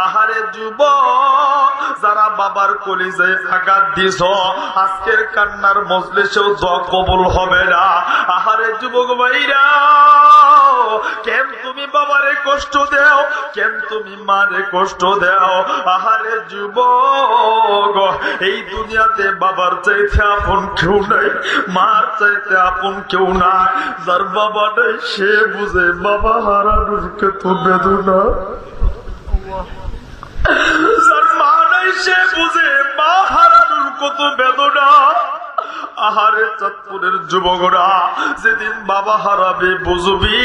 আহারে যুবক, যারা বাবার কলিজায় আঘাত দিছ, আজকের কান্নার মজলিসেও দোয়া কবুল হবে না। আহারে যুবক ভাইরা, কেন তুমি বাবারে কষ্ট দাও, কেন তুমি মারে কষ্ট দাও? আহারে যুবক, এই দুনিয়াতে বাবার চাইতে আপন কেউ নাই, মার চাইতে আপন কেউ নাই। যার বাবা নাই সে বুঝে বাবা হারানোর কত বেদনা, যার মা নাই সে বুঝে মা হারানোর কত বেদনা। আহারে চাঁদপুরের যুবকরা, যেদিন বাবা হারাবে বুঝবি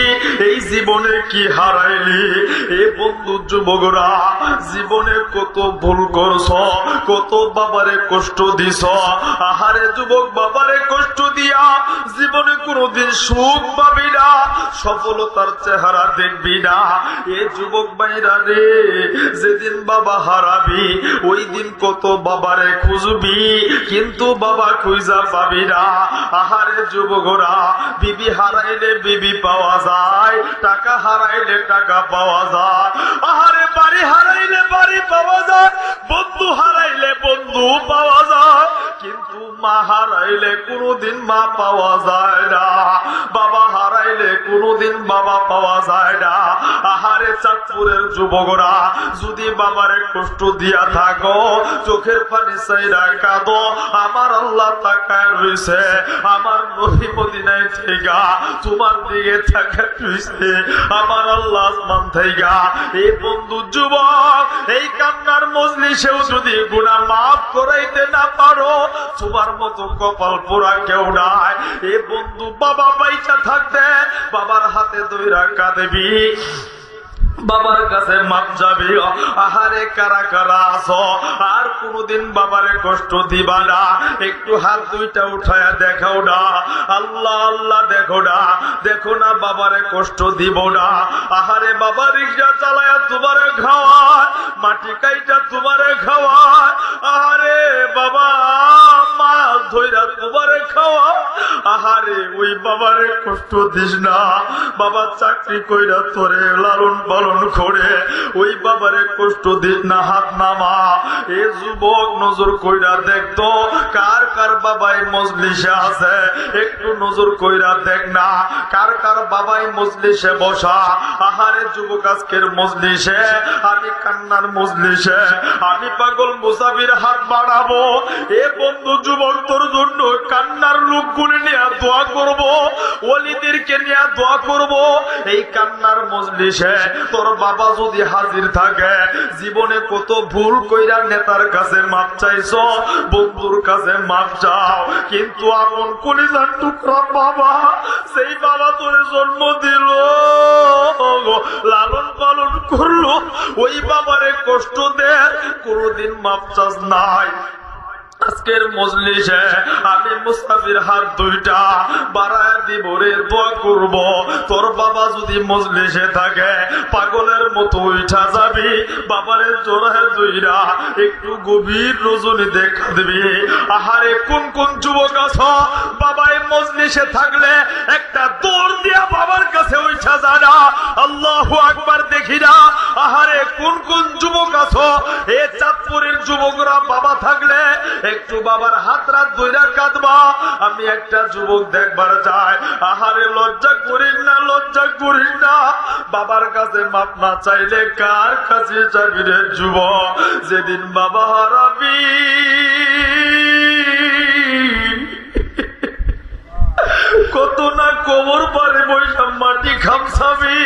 এই জীবনে কি হারাইলি। এ বন্ধু যুবকরা, জীবনে কত ভুল করছ, কত বাবারে কষ্ট দিছ। আহারে যুবক, বাবারে কষ্ট দিয়া জীবনে কোনদিন সুখ পাবি না, সফলতার চেহারা দেখবি না। এ যুবক ভাইরা রে, যেদিন বাবা হারাবি ওই দিন কত বাবারে খুঁজবি, কিন্তু বাবা খুঁজা পাবি না। আহারে যুবকরা, বিবি হারাইলে বিবি পাওয়া যায়, টাকা হারাইলে টাকা পাওয়া যায়। আহারে বাড়ি হারাইলে বাড়ি পাওয়া যায়, বন্ধু হারাইলে বন্ধু পাওয়া যায়, কিন্তু মা হারাইলে কোনদিন মা পাওয়া যায় না, বাবা হারাইলে কোনদিন বাবা পাওয়া যায় না। আহারে চাঁদপুরের যুবকরা, যদি বাবারে কষ্ট দিয়া থাকো, চোখের পানি চাইরা কাঁদো, আমার আল্লাহ তাকায় রইছে, আমার নবী মদিনায় থেকে তোমার দিকে তাকায় রইছে, আমার আল্লাহ আসমান থেকে। এই বন্ধু যুবক, এই কান্নার মজলিসেও যদি গুনাহ মাফ করাইতে না পারো, তোমার মতো কপাল পোড়া কেউ নাই। এ বন্ধু, বাবা পয়সা থাকতে বাবার হাতে ধইরা কাঁদবি, বাবার কাছে মাপ যাবি। আহারে কারা কারা আছো আর কোনদিন বাবারে কষ্ট দিবা না? একটু হাত দুইটা উঠায়া দেখাও না, আল্লাহ আল্লাহ দেখো না, দেখো না বাবারে কষ্ট দিব না। আহারে বাবা রিক্সা চালায়া তোমারে খাওয়ায়, মাটি কাইটা তোমারে খাওয়ায়, আহারে বাবা মাছ ধইরা তোমারে খাওয়া। আহারে ওই বাবারে কষ্ট দিস না। বাবা চাকরি কইরা তোরে লালন পালন করে, ওই বাবারে কষ্ট দিস না, হাত নামা। এ যুবক, নজর কইরা দেখতো কার কার বাবাই মজলিসে আছে, একটু নজর কইরা দেখ না কার কার বাবাই মজলিসে বসা। আহারে যুবক, আজকের মজলিসে আমি কান্নার মজলিসে আমি পাগল মুসাফির হাত বাড়াবো। এ বন্ধু যুবক, তোর জন্য কান্নার লোকগুলি নিয়ে দোয়া করব, ওলিদেরকে নিয়ে দোয়া করব। এই কান্নার মজলিসে তোর বাবা যদি হাজির থাকে, জীবনে কত ভুল কইরা নেতার কাছে মাপ চাইছ, বন্ধুর কাছে মাপ চাও, কিন্তু আপন কলিজার টুকরা বাবা, সেই বাবা তোর জন্ম দিল, লালন পালন করলো, ওই বাবারে কষ্ট দে, কোনদিন মাপ চাস নাই। আজকের মজলিসে আমি মুস্তাফির হাত দুইটা বাড়ায় দিব রে, দোয়া করব। তোর বাবা যদি মজলিসে থাকে, পাগলের মতো উঠা যাবি, বাবারে জোড়ায় দুইরা একটু গভীর রজনী দেখা দিবি। আহারে কোন কোন যুবক আছো, বাবাই মজলিসে থাকলে একটা দৌড় দিয়া বাবার কাছে উঠা যায় না, আল্লাহু আকবার দেখি না। আহারে কোন কোন যুবক আছো, এ চাঁদপুরের যুবকরা বাবা থাকলে একটু বাবার হাত রাত ধইরা কাঁদবা। আমি একটা যুবক দেখবার যাই, আহারে লজ্জা করিস না, লজ্জা করিস না, বাবার কাছে মাপ না চাইলে কার কাছে যাবি রে যুবক? যেদিন বাবা হারাবি কত না কোমর পারে বৈশাখ মাটি খামসাবি,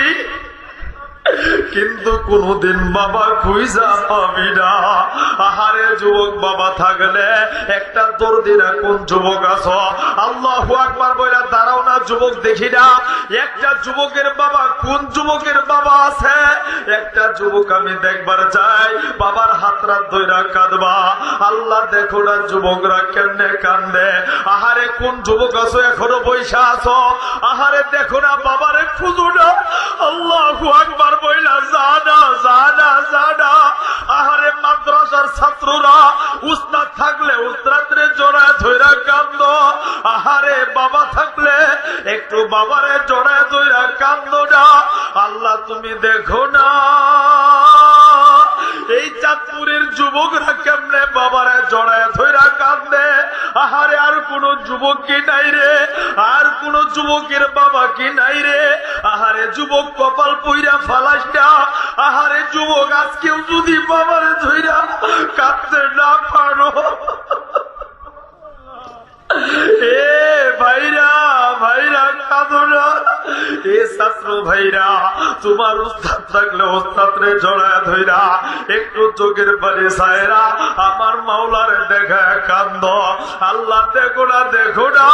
কিন্তু কোনদিন বাবা খুঁজা পাবি না। আহারে যুবক, বাবা থাকলে একটা দর্দিরা কোন যুবক আছো, আল্লাহু আকবার বইলা দাঁড়াও না যুবক, দেখি না একটা যুবকের বাবা, কোন যুবকের বাবা আছে? একটা যুবক আমি দেখবার চাই, বাবার হাত রাত ধইরা কাঁদবা। আল্লাহ দেখো না যুবকরা কেমনে কান্দে। আহারে কোন যুবক আছো এখনো বৈশা আছো, আহারে দেখো না বাবারে খুঁজো না, আল্লাহু আকবার বইলা জানা জানা জানা। আহারে মাদ্রাসার ছাত্ররা উস্তাদ থাকলে উস্তাদরে জোড়ায় ধইরা কান্দ, আহারে বাবা থাকলে একটু বাবারে জোড়ায় ধইরা কান্দ না। আল্লাহ তুমি দেখো না যুবকরা কেমনে বাবারে জড়ায় ধইরা কান্দে। আহারে আর কোন যুবক কি নাই রে, আর কোন যুবকের বাবা কি নাই রে। আহারে যুবক কপাল পইরা ফালাস না। আহারে যুবক আজকেও যদি বাবারে ধইরা কাঁদতে না পারো, এ ভাইরা ভাইরা কাঁদো না। এ ছাত্র ভাইরা, তোমার উস্তাদ থাকলে উস্তাদরে জড়ায় ধইরা একটু চোখের পানি ছায়রা আমার মাওলারে দেখা কান্দ। আল্লাহ দেখো না, দেখো না,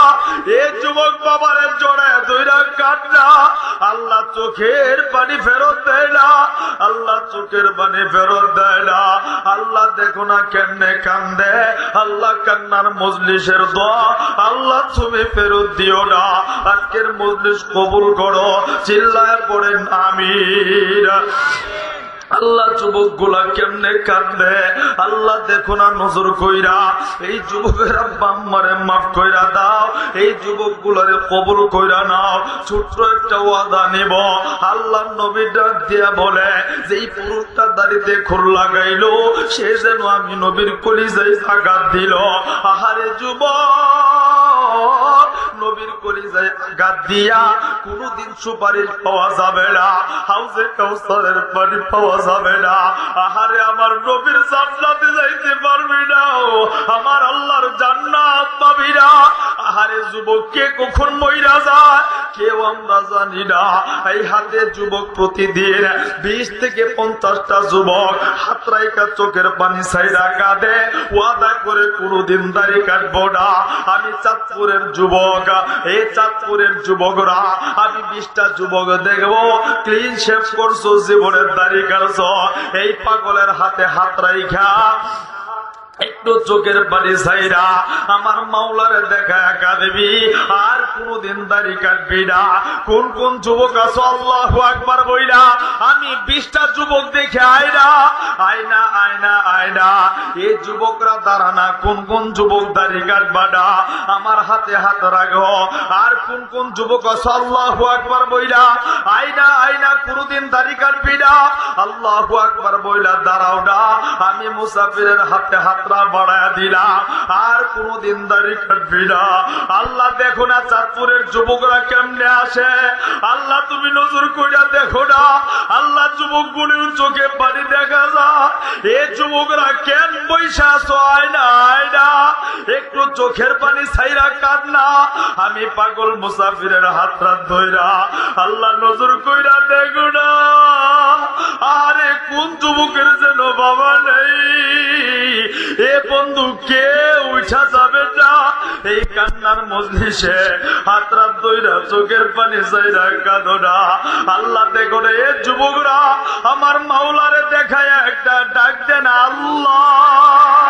এ যুবক বাবারে জড়ায় ধইরা কান্না। আল্লাহ চোখের পানি ফেরত দেয় না, আল্লাহ চোখের পানি ফেরত দেয় না। আল্লাহ দেখো না কেমনে কান্দে। আল্লাহ কান্নার মজলিসের দোয়া আল্লাহ তুমি ফেরত দিও না। আজকের মজলিস কবুল করো, চিল্লায় পড়েন আমিন। আল্লাহ যুবক গুলা কেমনে কাঁদবে, আল্লাহ দেখো না নজর কইরা। এই যুবকেরা বাম্মারে মাফ কইরা দাও, এই যুবক গুলারে কবুল কইরা নাও। ছোট্ট একটা ওয়াদা নিব। আল্লাহ নবী ডাক দিয়া বলে যে এই পুরুষটা দাড়িতে খুর লাগাইলো, সে যেন আমি নবীর কলিজায় আঘাত দিল। আহারে যুবক, নবীর কলিজায় আঘাত দিয়া কোনদিন সুপারিশ পাওয়া যাবে না, হাউজে কাউসারের পানি পাওয়া যাবে না। আহারে আমার নবীর জান্নাতে যাইতে পারবি না, আমার আল্লাহর জান্নাত পাবি না। আহারে যুবক কে কখন মইরা যায় কেউ আমরা জানি না। এই হাতে যুবক প্রতিদিন 20 থেকে 50টা যুবক হাত রাইকা চোখের পানি ছাইরা কাঁদে, ওয়াদা করে কোনদিন দাড়ি কাটবো না। আমি চাঁদপুরের যুবক, এই চাঁদপুরের যুবকরা আমি 20টা যুবক দেখবো ক্লিন শেভ করছো, জীবনের দাড়ি কাটছো। এই পাগলের হাতে হাত রাইখা একটু চোখের পানি ছাইরা আমার মাওলারে দেখা কাঁদবি, আর কোনদিন দাড়ি কাটবি না। কোন কোন যুবক আছো আল্লাহু আকবার বইলা আমি 20টা যুবক দেখে আয়না আয়না আয়না আয়না। এই যুবকরা দাঁড়ানা, কোন কোন যুবক দাড়ি কাটবা না আমার হাতে হাত রাখো। আর কোন কোন যুবক আছো আল্লাহু আকবার বইলা আয়না আয়না, কোনদিন দাড়ি কাটবি না আল্লাহু আকবার বইলা দাঁড়াও না। আমি মুসাফিরের হাতে হাত বাড়ায় দিলাম, আর কোনদিন দাড়ি কাটবি না। আল্লাহ দেখো না চাঁদপুরের যুবকরা কেমনে আসে, আল্লাহ তুমি নজর কইরা দেখো না। আল্লাহ যুবক গুলির চোখে পানি দেখা যায়। এ যুবকরা কেন বৈশা আয়না আয়না, একটু চোখের পানি ছাইরা কান্না। আমি পাগল মুসাফিরের হাত রাত ধইরা আল্লাহ নজর কইরা দেখো না। আরে কোন যুবকের যেন বাবা নেই, এ বন্ধু কে উঠা যাবে না এই কান্নার মজলিসে হাত রাত ধইরা চোখের পানি ছাইরা কাঁদো না। আল্লাহ দেখো রে এ যুবকরা আমার মাওলারে দেখায় একটা ডাক দেন আল্লাহ।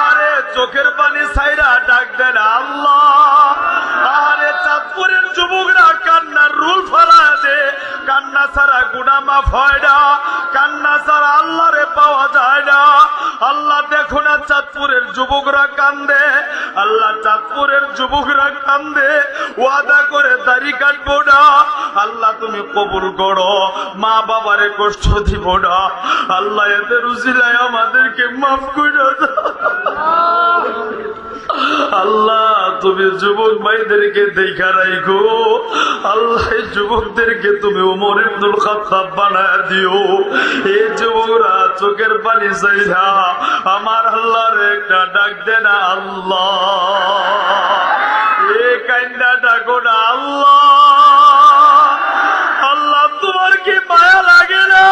আরে চোখের পানি ছাইরা ডাক দেন আল্লাহ। আরে চাঁদপুরের যুবকরা কান্নার রুল ফালা দে, কান্না ছাড়া গুনাহ মাফ হয় না, কান্না ছাড়া আল্লাহরে পাওয়া যায় না। আল্লাহ দেখো না চাঁদপুরের যুবকরা কান্দে, আল্লাহ চাঁদপুরের যুবকরা কান্দে, ওয়াদা করে দাড়ি কাটবো না। আল্লাহ তুমি কবুল করো, মা বাবারে কষ্ট দিব না। আল্লাহ এদের উসিলায় আমাদেরকে মাফ করে দাও। আল্লাহ তুমি যুবক ভাইদেরকে দেখা রাখো। আল্লাহ যুবকদেরকে তুমি ওমর ইবনুল খাত্তাব বানায় দিও। এই যুবকরা চোখের পানি ছাইরা আমার আল্লাহর একটা ডাক দে না আল্লাহ। এ কাইন্দা ডাকো না আল্লাহ। আল্লাহ তোমার কি মায়া লাগে না?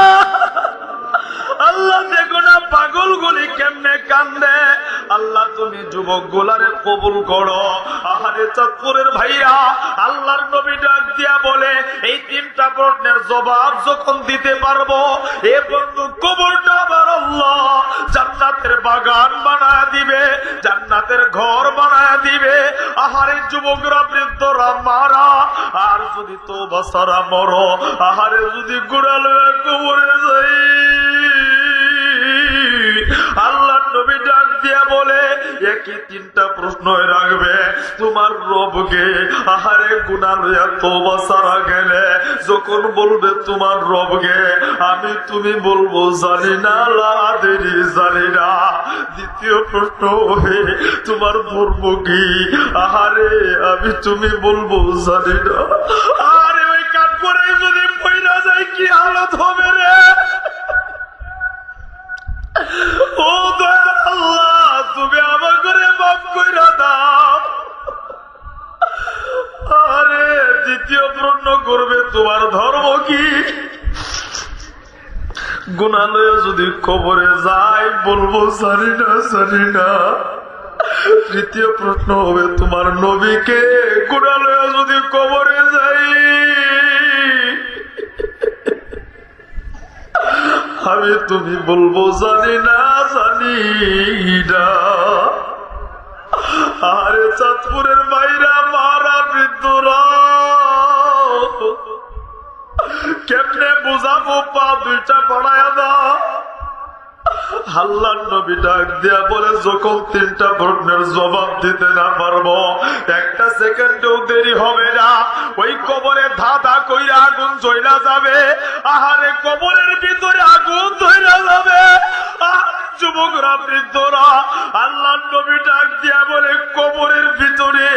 আল্লাহ দেখো না পাগল গুলি কেমনে কান্দে। আল্লাহ তুমি যুবক গুলারে কবুল করো। আহারে চাঁদপুরের ভাইরা আল্লাহর নবী ডাক দিয়া বলে এই 3টা প্রশ্নের জবাব যখন দিতে পারবো এ বন্ধু কবরটা আবার আল্লাহ জান্নাতের বাগান বানায় দিবে, জান্নাতের ঘর বানায় দিবে। আহারে যুবকরা বৃদ্ধরা মারা, আর যদি তওবা ছাড়া মরো, আহারে যদি গুড়ালে কবরে যাই। আল্লাহ নবী ডাক দিয়া বলে একই তিনটা প্রশ্ন রাখবে, তোমার রবকে আহারে গুনাহ লইয়া তওবা সারা গেলে যখন বলবে তোমার রবকে, আমি তুমি বলবো জানি না, লা আদরি জানি না। দ্বিতীয় প্রশ্ন, হে তোমার ধর্ম কি, আহারে আমি তুমি বলবো জানি না। আরে ওই কাঠ করে যদি পয়রা যায় কি হালত হবে রে। ও দয়ার আল্লাহ, তুমি আমার করে মাফ কইরা দাও। আরে দ্বিতীয় প্রশ্ন করবে, তোমার ধর্ম কি, গুনাহ লইয়া যদি কবরে যাই বলবো জানি না জানি না। তৃতীয় প্রশ্ন হবে, তোমার নবীকে, গুনাহ লইয়া যদি কবরে যাই আমি তুমি বলবো জানি না জানি না। আরে চাঁদপুরের বাইরা মারা বৃদ্ধরা কেমনে বুঝাবো, পা দুইটা বাড়ায়া দাও। আল্লাহর নবী ডাক দিয়া বলে, যখন তিনটা প্রশ্নের জবাব দিতে না পারবো, একটা সেকেন্ডেও দেরি হবে না, ওই কবরে ধাঁধা কইরা আগুন জ্বলা যাবে। আহারে কবরের ভিতরে আগুন ধইরা যাবে। যুবকরা বৃদ্ধরা, আল্লাহর নবী ডাক দিয়া বলে, কবরের ভিতরে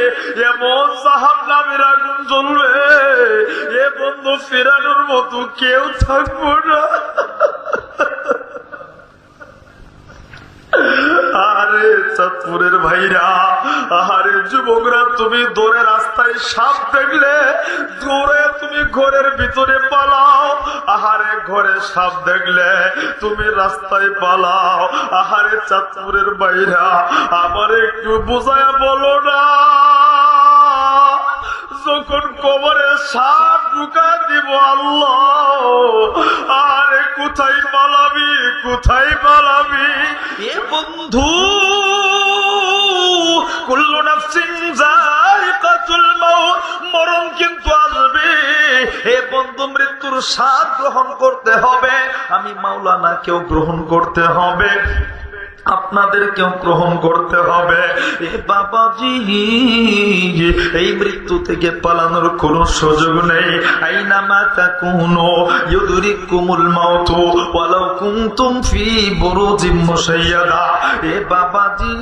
এমন জাহান্নামের আগুন জ্বলবে, এ বন্ধু ফেরানোর মতো কেউ থাকবো না। আরে চাঁদপুরের ভাইরা, আহারে যুবকরা, তুমি দৌড়ে রাস্তায় সাপ দেখলে দৌড়ে তুমি ঘরের ভিতরে পালাও। আহারে ঘরে সাপ দেখলে তুমি রাস্তায় পালাও। আহারে চাঁদপুরের ভাইরা, আমার একটু বুঝায়া বলো না, যখন কবরে সাপ ঢুকা দিব আল্লাহ, আরে কোথায় পালাবি, কোথায় পালাবি। এ বন্ধু, কুল্লু নাফসিন যায়িকাতুল মাউত, মরণ কিন্তু আসবে। হে বন্ধু, মৃত্যুর স্বাদ গ্রহণ করতে হবে। আমি মাওলানা কেউ গ্রহণ করতে হবে, আপনাদেরকেও গ্রহণ করতে হবে। এ বাবাজি, এই মৃত্যু থেকে পালানোর কোন সুযোগ নেই। আইনামা তাকুনু ইউদরিকুমুল মাউত ওয়ালাউ কুনতুম ফি বুরুজিম মুশাইয়াদা। এ বাবাজি,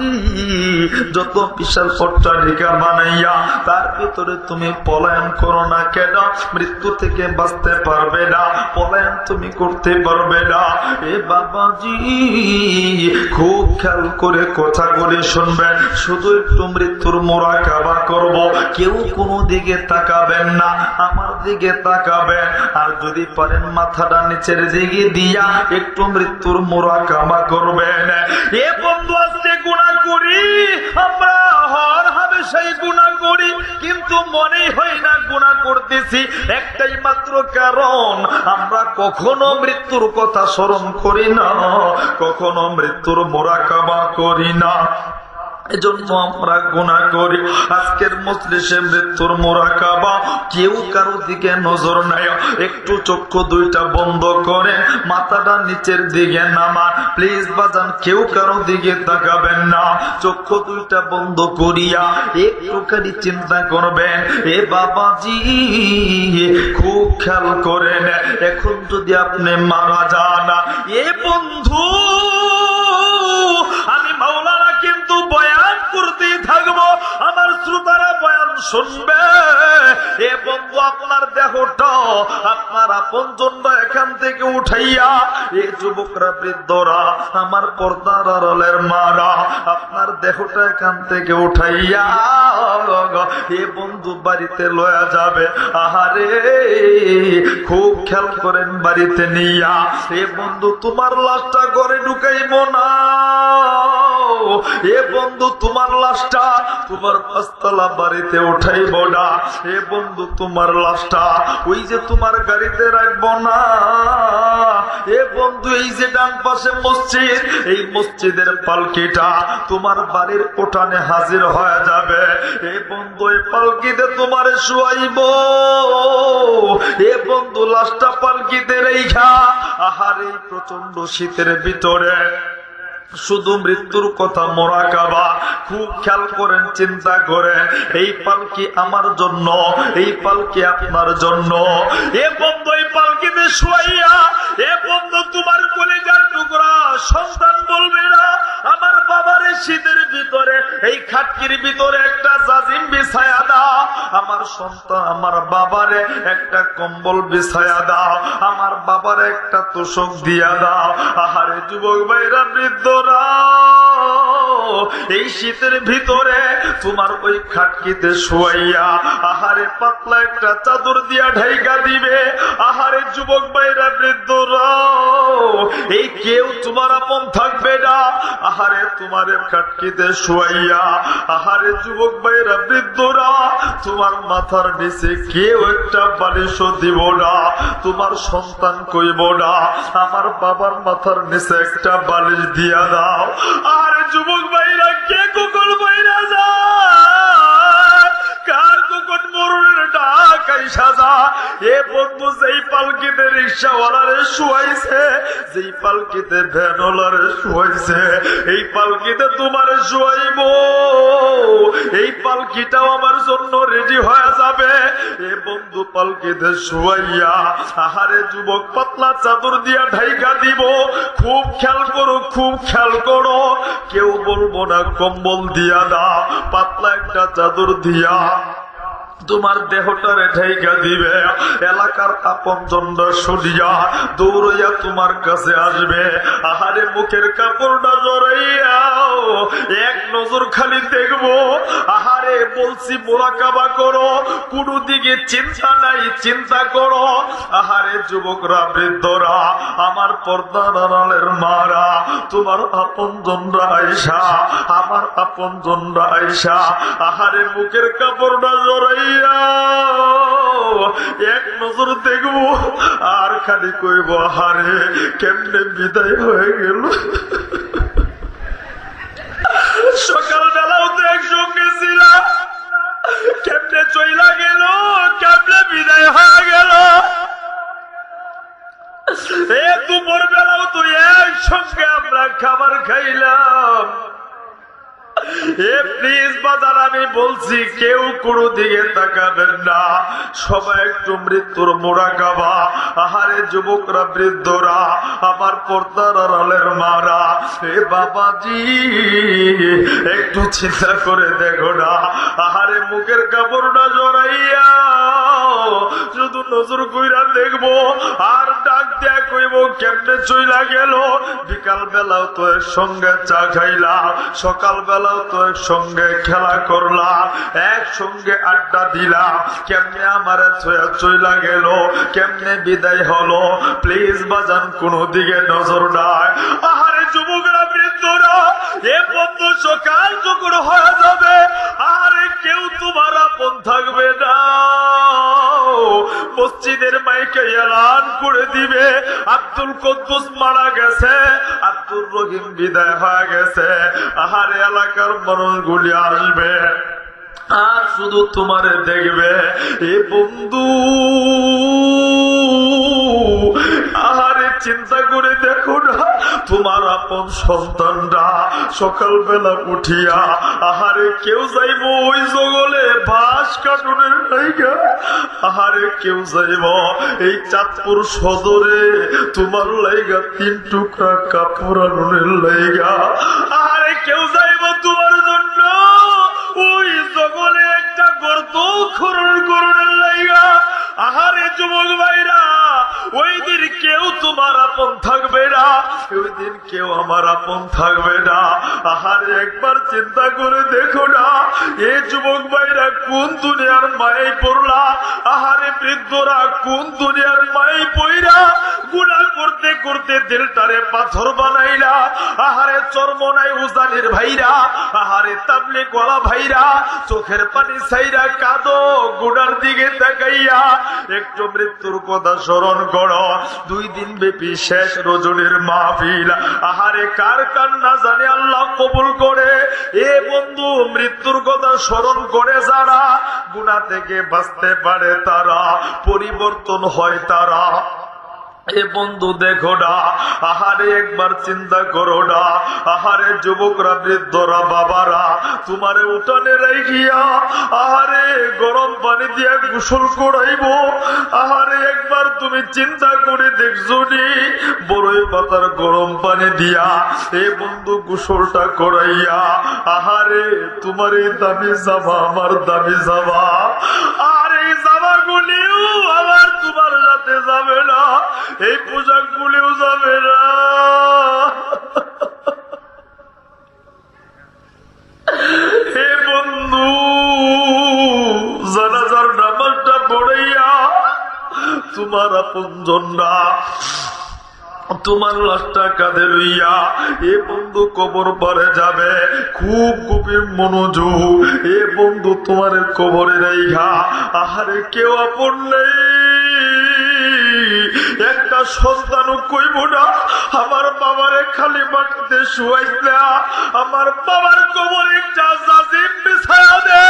যত বিশাল অট্টালিকা বানাইয়া তার ভিতরে তুমি পলায়ন করো না কেন, মৃত্যু থেকে বাঁচতে পারবে না, পলায়ন তুমি করতে পারবে না। এ বাবাজি, খুব খেয়াল করে কথাগুলি শুনবেন, শুধু একটু মৃত্যুর মুরাকাবা করব, কেউ কোনো দিকে তাকাবেন না, আমার দিকে তাকাবেন। আর যদি পারেন মাথাটা নিচের দিকে দিয়া একটু মৃত্যুর মুরাকাবা করবেন। এ বন্ধু, আজকে গুনাহ করি আমরা, হর হামেশাই গুনাহ করি, কিন্তু মনে হয় না গুনাহ করতেছি। একটাই মাত্র কারণ, আমরা কখনো মৃত্যুর কথা স্মরণ করি না, কখনো মৃত্যুর মুরাকাবা করি না, এজন্য আমরা গুনাহ করি। আজকের মজলিসে মৃত্যুর মুরাকাবা, কেউ কারো দিকে নজর নাই, একটু চক্ষু দুইটা বন্ধ করে মাথাটা নিচের দিকে নামান প্লিজ বাজান, কেউ কারো দিকে তাকাবেন না, চক্ষু দুইটা বন্ধ করিয়া একটুখানি চিন্তা করবেন। এ বাবাজি, খুব খেয়াল করেন, এখন যদি আপনি মারা যান, এ বন্ধু, আমি মাওলানা কিন্তু বয়ান করতেই থাকবো, আমার শ্রোতারা বয়ান শুনবে। এ বন্ধু, আপনার দেহটা আপনার আপনজনরা এখান থেকে উঠাইয়া, এ যুবকরা বৃদ্ধরা, আমার পর্দার আড়ালের মারা, আপনার দেহটা এখান থেকে উঠাইয়া এ বন্ধু বাড়িতে লয়া যাবে। আহারে খুব খেয়াল করেন, বাড়িতে নিয়া এ বন্ধু তোমার লাশটা ঘরে ঢুকাইব না। এ বন্ধু, তোমার লাশটা তোমার পাঁচতলা বাড়িতে উঠাইব না। এ বন্ধু, তোমার লাশটা ওই যে তোমার গাড়িতে রাখব না। এ বন্ধু, এই যে ডান পাশে মসজিদ, এই মসজিদের পালকিটা তোমার বাড়ির উঠানে হাজির হয়ে যাবে। এ বন্ধু, এই পালকিতে তোমার শুয়াইব। এ বন্ধু, লাশটা পালকিতে রেখা, আহার এই প্রচন্ড শীতের ভিতরে শুধু মৃত্যুর কথা মোরাকাবা, খুব খেয়াল করেন, চিন্তা করেন, এই পালকি আমার জন্য, এই পালকি আপনার জন্য। এ বন্ধু এই পালকিতে শুয়াইয়া, এ বন্ধু তোমার কলিজার টুকরা সন্তান বলবে না আমার বাবারে শীতের ভিতরে এই খাটকির ভিতরে একটা জাজিম বিছায়া দাও, আমার সন্তান আমার বাবারে একটা কম্বল বিছায়া দাও, আমার বাবারে একটা তোষক দিয়া দাও। আহারে যুবক ভাইরা, বৃদ্ধরা, এই শীতের ভিতরে তোমার ওই খাটকিতে শুয়াইয়া আহারে পাতলা একটা চাদর দিয়া ঢাইকা দিবে। আহারে যুবক ভাইরা, বৃদ্ধরা, এই কেউ তোমার আপন থাকবে না। আহারে তোমার খাটকিতে শুয়াইয়া আহারে যুবক ভাইরা, বৃদ্ধরা, তোমার মাথার নিচে কেউ একটা বালিশও দিব না, তোমার সন্তান কইব না আমার বাবার মাথার নিচে একটা বালিশ দিয়া দাও। আরে যুবক ভাইরা, কে কখন বাইরা যায়, কার কখন মরণের ডাক আইসা যায়। এ বন্ধু, যেই পালকিতে রিক্সাওয়ালারে শুয়াইছে, যেই পালকিতে ভ্যানওয়ালারে শুয়াইছে, এই পালকিতে তোমার শুয়াইব, এই পালকিটাও আমার জন্য রেডি হয়ে যাবে। এ বন্ধু, পালকিতে শুয়াইয়া আহারে যুবক পাতলা চাদর দিয়া ঢাইকা দিব। খুব খেয়াল করো, খুব খেয়াল করো, কেউ বলবো না কম্বল দিয়া দাও, পাতলা একটা চাদর দিয়া তোমার দেহটারে ঢাইকা দিবে। এলাকার আপনজনরা শুনিয়া দৌড়াইয়া তোমার কাছে আসবে। আহারে মুখের কাপড়টা জড়াইয়া এক নজর খালি দেখবো। আহারে বলছি মোরাকাবা করো, কোন দিকে চিন্তা নাই, চিন্তা করো। আহারে যুবকরা, বৃদ্ধরা, আমার পর্দার আড়ালের মারা, তোমার আপনজনরা আইসা, আমার আপনজনরা আইসা আহারে মুখের কাপড়টা জড়াই এক নজর দেখবো আর খালি কইব হারে কেমনে বিদায় হয়ে গেল। সকালবেলাও তো একসঙ্গে ছিলাম, কেমনে চইলা গেল, কেমনে বিদায় হয়ে গেল। দুপুর বেলাও তো একসঙ্গে আমরা খাবার খাইলাম। প্লিজ বাজার, আমি বলছি কেউ কোনো দিকে তাকাবেন না, সবাই একটু মৃত্যুর মোরাকাবা। আহারে যুবকরা, বৃদ্ধরা, আমার পর্দার আড়ালের মারা, এ বাবাজি একটু চিন্তা করে দেখো না। আহারে মুখের কাপড়টা জড়াইয়া শুধু নজর কইরা দেখবো আর ডাক দেয়া কইব কেমনে চইলা গেল। বিকাল বেলাও তো একসঙ্গে চা খাইলাম, সকাল বেলাও তো একসঙ্গে খেলা করলাম, একসঙ্গে আড্ডা দিলাম, কেমনে আমার চইলা গেল, কেমনে বিদায় হলো। প্লিজ বাজান, কোনো দিকে নজর নাই। আহারে যুবকরা, বৃদ্ধরা, এ বন্ধ সকাল যখন হয়ে যাবে আরে কেউ তোমার আপন থাকবে না। মসজিদের মাইকে এলান করে দিবে আব্দুল কুদ্দুস মারা গেছে, আব্দুর রহিম বিদায় হয়ে গেছে। আহারে এলাকার মানুষগুলি আসবে আর শুধু তোমারে দেখবে। এ বন্ধু, আহারে চিন্তা করে দেখো না, তোমার আপন সন্তানরা সকালবেলা উঠিয়া আহারে কেউ যাইব ওই জঙ্গলে বাঁশ কাটুনের লাইগা, আহারে কেউ যাইব এই চাঁদপুর সদরে তোমার লাইগা 3 টুকরা কাপড় আনুনের লাইগা, আহারে কেউ যাইব তোমার জন্য ওই জঙ্গলে একটা গর্ত খননের লাইগা। আহারে যুবক ভাইরা, ওই দিন কেউ তোমার আপন থাকবে না, ওই দিন কেউ আমার আপন থাকবে না। আহারে একবার চিন্তা করে দেখো না, এ যুবক ভাইরা কোন দুনিয়ার মায়ে পড়লা। আহারে বৃদ্ধরা, কোন দুনিয়ার মায়ে পইরা গুনাহ করতে করতে দিলটারে পাথর বানাইলা। আহারে চরমনাই উজানির ভাইরা, আহারে তাবলীগ ওয়ালা ভাইরা, চোখের পানি ছাইরা কাঁদো গুনার দিকে তাকাইয়া। একটু মৃত্যুর কথা স্মরণ করো। 2 দিন ব্যাপী শেষ রজনীর মাহফিল, আহারে কার কান্না জানে আল্লাহ কবুল করে। এ বন্ধু, মৃত্যুর কথা স্মরণ করে যারা গুনাহ থেকে বাঁচতে পারে, তারা পরিবর্তন হয়, তারা এ বন্ধু দেখো না, আহারে একবার চিন্তা করো না, আহারে যুবকরা, বৃদ্ধরা, বাবারা, তোমারে উঠানে রাখিয়া আহারে গরম পানি দিয়া গোসল করাইব। আহারে একবার তুমি চিন্তা করে দেখছো নি, বড়ই পাতার গরম পানি দিয়া এ বন্ধু গোসলটা করাইয়া আহারে তোমার এই দামি জামা, আমার দামি জামা, আর এই জামাগুলিও আবার তোমার সাথে যাবে না, এই পোশাক গুলিও যাবে না। হে বন্ধু, জানাজার নামাজটা পড়াইয়া তোমার আপনজনরা তোমার লাশটা কাঁধে লইয়া এ বন্ধু কবর পারে যাবে। খুব গভীর মনোযোগ, এ বন্ধু তোমার কবরে রাইখা আহারে কেউ আপন নেই, একটা সন্তানও কইব না আমার বাবারে খালি মাটিতে শুয়াইস না, আমার বাবার কবরে একটা জাজিম বিছায়া দে,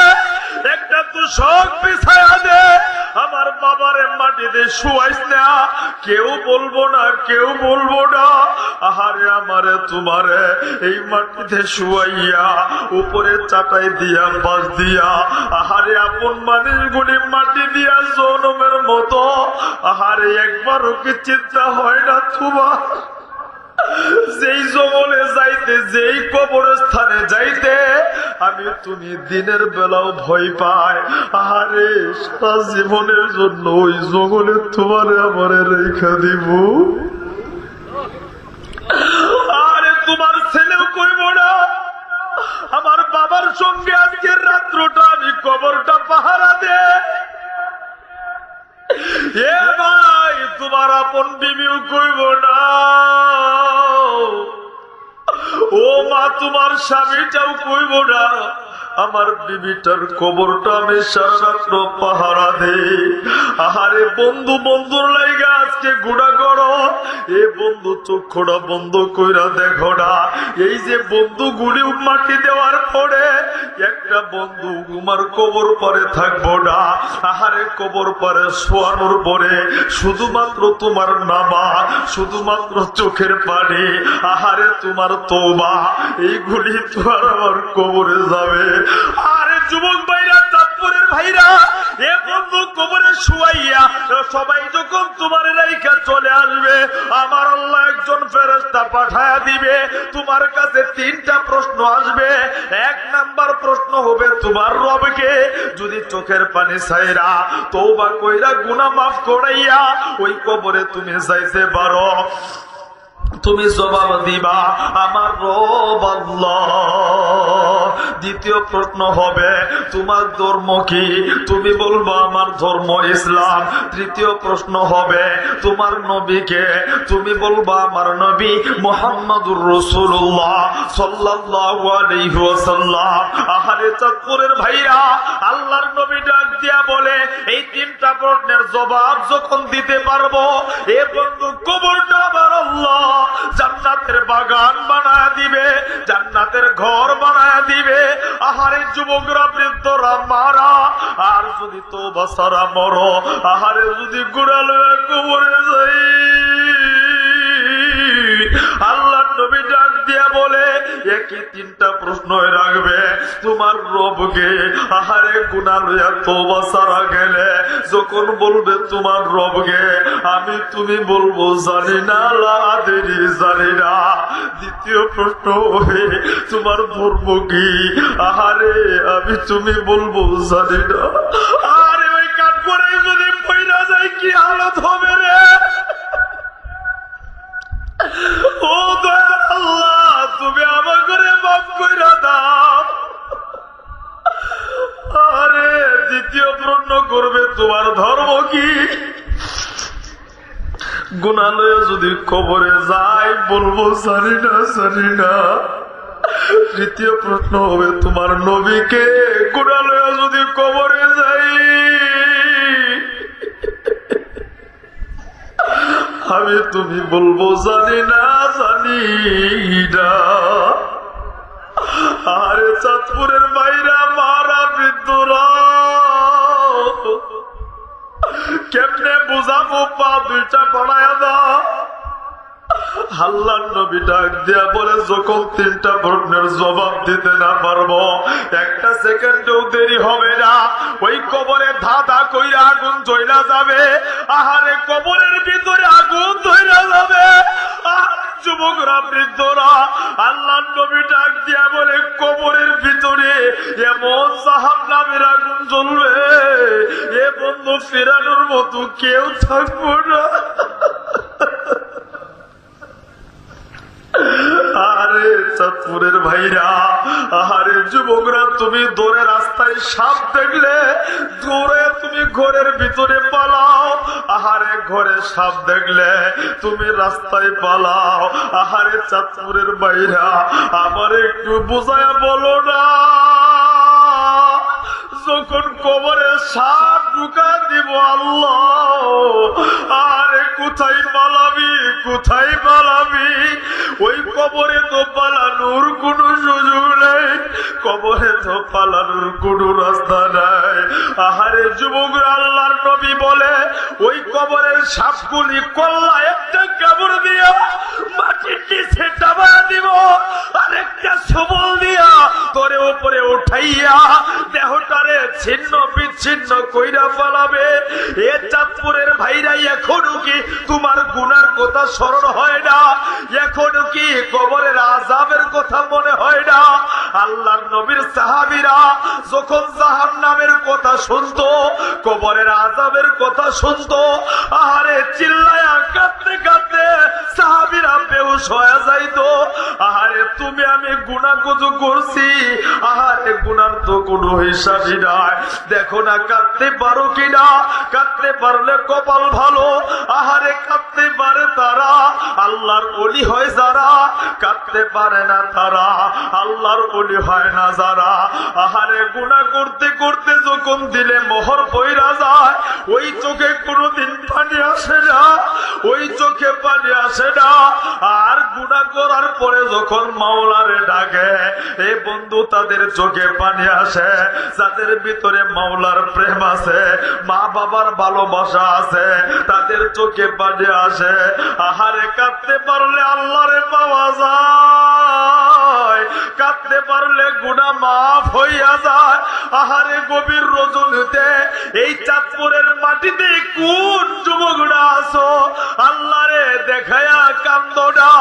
একটা তুষক বিছায়া দে, আমার বাবারে মাটিতে শুয়াইস না, কেউ বলবো না, কেউ বলবো না। আহারে আমারে তোমারে এই মাটিতে শুয়াইয়া উপরে চাটাই দিয়া বাস দিয়া আহারে আপন মানুষগুলি মাটি দিয়া জনমের মতো আহারে একবারও কি চিন্তা হয় না তোমার? যেই জঙ্গলে যাইতে, যেই কবরস্থানে যাইতে আমি তুমি দিনের বেলাও ভয় পাই, আহারে সারা জীবনের জন্য ওই জঙ্গলে তোমারে আমারে রেখা দিব। আরে তোমার ছেলেও কইব না আমার বাবার সঙ্গে আজকের রাত্রটা আমি কবরটা পাহারা দে। এ ভাই তোমার আপন বিবিও কইব না, ও মা তোমার স্বামীটাও কইব না আমার বিবিটার কবরটা আমি সারা রাত্র পাহারা দে। আহারে বন্ধু, বন্ধুর লাইগা আজকে গুড়া করো। এ বন্ধু চক্ষুটা বন্ধ কইরা দেখো না, এই যে বন্ধু গুলি মাটি দেওয়ার পরে একটা বন্ধু তোমার কবর পরে থাকবো না। আহারে কবর পরে শোয়ানোর পরে শুধুমাত্র তোমার নামা, শুধুমাত্র চোখের পানি, আহারে তোমার তওবা, এইগুলি তোমার আমার কবরে যাবে। আরে যুবক ভাইরা, চাঁদপুরের ভাইরা, এ বন্ধু কবরে শুয়াইয়া সবাই যখন তোমার রাইখা চলে আসবে, আমার আল্লাহ একজন ফেরেশতা পাঠায়া দিবে। তোমার কাছে তিনটা প্রশ্ন আসবে। এক নাম্বার প্রশ্ন হবে তোমার রবকে যদি চোখের পানি ছাইরা তওবা কইরা গুনাহ মাফ করাইয়া ওই কবরে তুমি যাইতে পারো, তুমি জবাব দিবা আমার রব আল্লাহ। দ্বিতীয় প্রশ্ন হবে তোমার ধর্ম কি, তুমি বলবা আমার ধর্ম ইসলাম। তৃতীয় প্রশ্ন হবে তোমার নবীকে, তুমি বলবা আমার নবী মুহাম্মদুর রাসূলুল্লাহ সাল্লাল্লাহু আলাইহি ওয়াসাল্লাম। আহারে চাঁদপুরের ভাইরা, আল্লাহর নবী ডাক দিয়া বলে এই তিনটা প্রশ্নের জবাব যখন দিতে পারবো এ বন্ধু কবরটা আমার আল্লাহ জান্নাতের বাগান বানায় দিবে, জান্নাতের ঘর বানায় দিবে। আহারে যুবকরা, বৃদ্ধরা, মারা, আর যদি তওবা ছাড়া মরো, আহারে যদি গুড়ালো কবরে যাই, আল্লাহ নবী ডাক দিয়া বলে একই তিনটা প্রশ্ন রাখবে তোমার রবকে। আহারে গুনাহ লইয়া তওবা ছাড়া গেলে যখন বলবে তোমার রবকে, আমি তুমি বলবো জানি না, লা আদরি, জানি না। দ্বিতীয় প্রশ্ন হবে তোমার ধর্ম কি, আহারে আমি তুমি বলবো জানি না। আরে ওই কাঠ করে যদি পয়রা যায় কি হালত হবে রে। ও দয়াল আল্লাহ, তুমি আমার করে মাফ কইরা দাও। আরে দ্বিতীয় প্রশ্ন করবে তোমার ধর্ম কি, গুনাহ লয়ে যদি কবরে যাই বলবো জানি না, জানি না। তৃতীয় প্রশ্ন হবে তোমার নবীকে, গুনাহ লয়ে যদি কবরে যাই আমি তুমি বলবো জানি না, জানি না। আরে চাঁদপুরের বাইরা, মারা, বৃদ্ধরা, কেমনে বুঝাবো, পা দুইটা বাড়ায়া দাও। আল্লাহর নবী ডাক দিয়া বলে, যখন তিনটা প্রশ্নের জবাব দিতে না পারবো, একটা সেকেন্ডও দেরি হবে না, ওই কবরে ধাঁধা কইরা আগুন জ্বলা যাবে। আহারে কবরের ভিতরে আগুন জ্বলা যাবে। যুবকরা, বৃদ্ধরা, আল্লাহর নবী ডাক দিয়া বলে, কবরের ভিতরে এমন জাহান্নামের আগুন জ্বলবে, এ বন্ধু ফেরানোর মতো কেউ থাকবো না। আরে চাঁদপুরের ভাইরা, আহারে যুবকরা, তুমি দৌড়ে রাস্তায় সাপ দেখলে দৌড়ে তুমি ঘরের ভিতরে পালাও। আহারে ঘরে সাপ দেখলে তুমি রাস্তায় পালাও। আহারে চাঁদপুরের ভাইরা, আমার একটু বুঝায়া বলো না, যখন কবরে সাপ ঢুকা দিব আল্লাহ, আরে কোথায় পালাবি, কোথায় পালাবি? ওই কবরে তো পালানোর কোন সুযোগ নেই, কবরে তো পালানোর কোন রাস্তা নাই। আহারে যুবকরা, আল্লাহর নবী বলে, ওই কবরের সাপগুলি কল্লা একটা কাপড় দিয়া মাটির নিচে চাপা দিব, আরেকটা সবল দিয়া তোরে উপরে উঠাইয়া দেহটারে ছিন্ন বিচ্ছিন্ন কইরা পালাবে। এ চাঁদপুরের ভাইরা, এখনো কি তোমার গুনার কথা স্মরণ হয় না? এখনো কি কবরের আযাবের কথা মনে হয় না? আল্লাহর নবীর সাহাবীরা যখন জাহান্নামের কথা শুনতো, কবরের আযাবের কথা শুনতো, আহারে চিল্লায়া কাঁদতে কাঁদতে সাহাবীরা বেহুশ হয়ে যাইতো। আহারে তুমি আমি গুনাহ কিছু করছি, আহারে গুনার তো কোনো হিসাবই নাই। দেখো না কাঁদতে পারো কিনা, কাঁদতে পারলে কপাল ভালো। আহারে কাঁদতে পারে তারা আল্লাহর ওলি হয় যারা, কাঁদতে পারে না তারা আল্লাহর ওলি হয় না যারা। আহারে গুনাহ করতে করতে যখন দিলে মোহর পইরা যায়, ওই চোখে কোনোদিন পানি আসে না, ওই চোখে পানি আসে না। আর গুনাহ করার পরে যখন মাওলারে ডাকে, এ বন্ধু, তাদের চোখে পানি আসে, যাদের ভিতরে মাওলার প্রেম আছে, মা বাবার ভালোবাসা আছে, তাদের চোখে পানি আসে। আহারে কাঁদতে পারলে আল্লাহরে পাওয়া যায়, কাঁদতে পারলে গুনাহ মাফ হইয়া যায়। আহারে গভীর রজনীতে এই চাঁদপুরের মাটিতে কোন যুবকরা আছো, আল্লাহরে দেখায়া কান্দো না।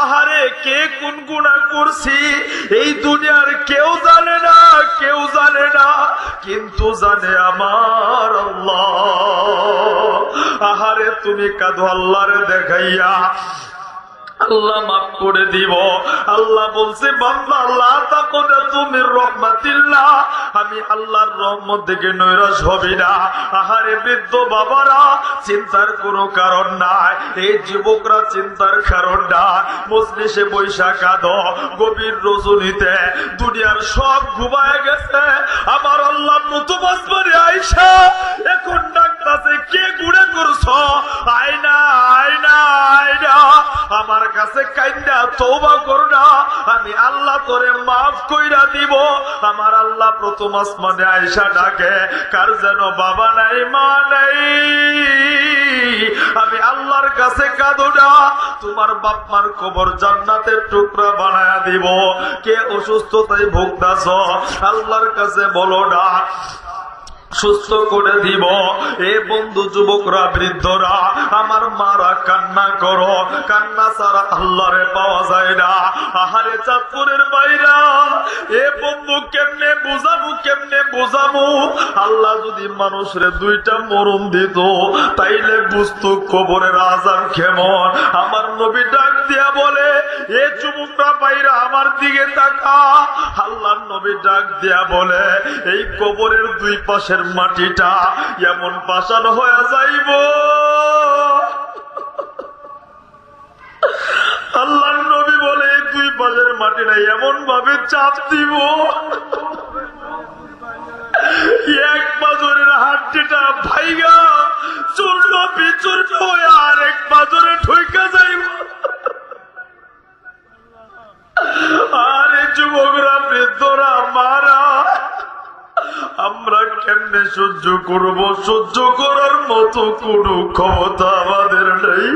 আহারে কে কোন গুনাহ করছি এই দুনিয়ার কেউ জানে না, কেউ জানে না, কিন্তু জানে আমার আল্লাহ। আহারে তুমি কাঁদো আল্লাহরে দেখাইয়া, আল্লাহ মাফ করে দিব। আল্লাহ বলছে, বান্দা আল্লাহ তাকনা তুমি রহমাতিল্লাহ, আমি আল্লাহর রহমত থেকে নৈরাশ হবি না। আহারে বৃদ্ধ বাবারা, চিন্তার কোনো কারণ নাই, এই যুবকরা চিন্তার কারণ নাই। মজলিসে বৈশা কাঁদো, গভীর রজনীতে দুনিয়ার সব ঘুমায় গেছে, আমার আল্লাহ নতুন আসমানে আইসা এখন ডাকতাছে, কে গুনাহ করছো, আয়না আয়না আয়না আমার কাছে কাইন্দা তওবা কর না, আমি আল্লাহ তোরে মাফ কইরা দিব। আমার আল্লাহ প্রথম আসমানে আয়েশা ডাকে, কার যেন বাবা নাই মা নাই, আমি আল্লাহর কাছে কাঁদো না, তোমার বাপ মার কবর জান্নাতের টুকরা বানায়া দিব। কে অসুস্থতায় ভুগতাছ, আল্লাহর কাছে বলো না, সুস্থ করে দিব। এ বন্ধু যুবকরা, বৃদ্ধরা, আমার মারা কান্না করো, কান্না ছাড়া আল্লাহরে পাওয়া যায় না। আহারে চাঁদপুরের বাইরা, এ বন্ধু কেমনে বুঝাবো, কেমনে বুঝাবো? আল্লাহ যদি মানুষের দুইটা মরণ দিত, তাইলে বুঝতো কবরের আযাব কেমন। আমার নবী ডাক দিয়া বলে, এ যুবকরা বাইরা আমার দিকে তাকা। আল্লাহর নবী ডাক দিয়া বলে, এই কবরের দুই পাশের মাটিটা এমন পাষাণ হয়ে যাইব, আল্লাহর নবী বলে, এই দুই পাশের মাটিটা এমন ভাবে চাপ দিব, এক পাজরের হাড্ডিটা ভাইগা চূর্ণ বিচূর্ণ হয়ে আর এক পাজরে ঢুইকা যাইব। আরে যুবকরা, বৃদ্ধরা, মারা, আমরা কেমনে সহ্য করব? সহ্য করার মতো কোনো ক্ষমতা আমাদের নেই।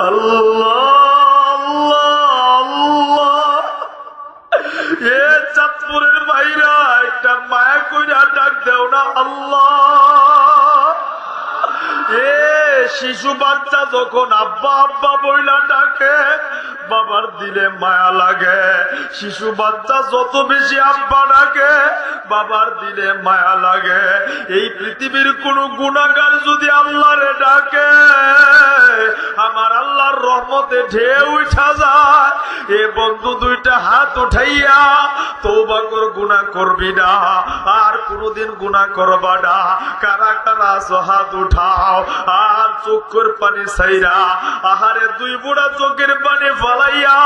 আল্লাহ আল্লাহ, এ চাঁদপুরের ভাইরা একটা মায়া কইরা ডাক দেও না আল্লাহ। এ শিশু বাচ্চা যখন আব্বা আব্বা বইলা ডাকে বাবার দিলে মায়া লাগে। শিশু বাচ্চা যত বেশি আব্বা ডাকে বাবার দিলে মায়া লাগে। এই পৃথিবীর কোন গুনাহগার যদি আল্লাহরে ডাকে আমার আল্লাহর রহমতে ঢেউ উঠা যায়। এ বন্ধু দুইটা হাত উঠাইয়া তওবা কর, গুনাহ করবি না, আর কোনদিন গুনাহ করবা না। কারা কারা আছো হাত উঠাও। আর চোখের পানি ছাইরা আহারে দুই বুড়া চোখের পানি ফালাইয়া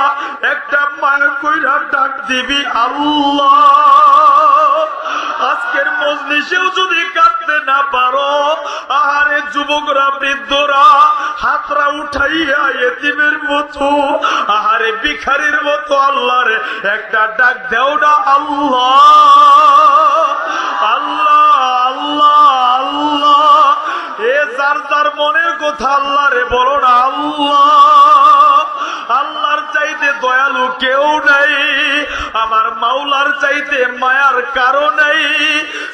একটা মায়া কইরা ডাক দিবি আল্লাহ। আজকের মজলিসেও যদি কাঁদতে না পারো আহারে যুবকরা বৃদ্ধরা হাতরা উঠাইয়া এতিমের মতো আহারে ভিখারির মতো আল্লাহরে একটা ডাক দেও না আল্লাহ আল্লাহ আল্লাহ আল্লাহ। এ যার যার মনের কথা আল্লাহরে বলো না আল্লাহ। আল্লাহর চাইতে দয়ালু কেউ নাই, আমার মাওলার চাইতে মায়ার কারণ নেই।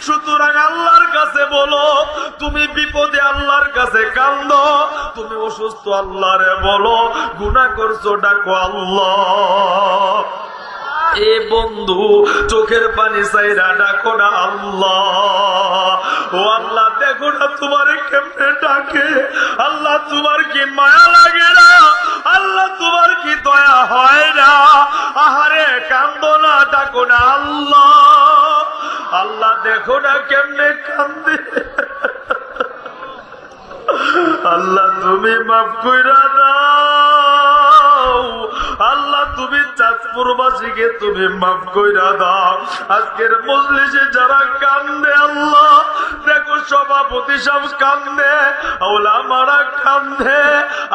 সুতরাং আল্লাহর কাছে বলো, তুমি বিপদে আল্লাহর কাছে কান্দো, তুমি অসুস্থ আল্লাহরে বলো, গুনাহ করছো ডাকো আল্লাহ। এ বন্ধু চোখের পানি চাইরা ডাকো না আল্লাহ। ও আল্লাহ দেখো না তোমার কেমনে ডাকে। আল্লাহ তোমার কি মায়া লাগে না? আল্লাহ তোমার কি দয়া হয় না? আহারে কান্দো না, ডাকো না আল্লাহ। আল্লাহ দেখো না কেমনে কান্দে। আল্লাহ তুমি মাফ কইরা দাও। আল্লাহ তুমি চাঁদপুরবাসীকে তুমি মাফ কইরা দাও। আজকের মজলিসে যারা কান্দে আল্লাহ দেখো, সভাপতি সব কান্দে, ওলামারা কান্দে,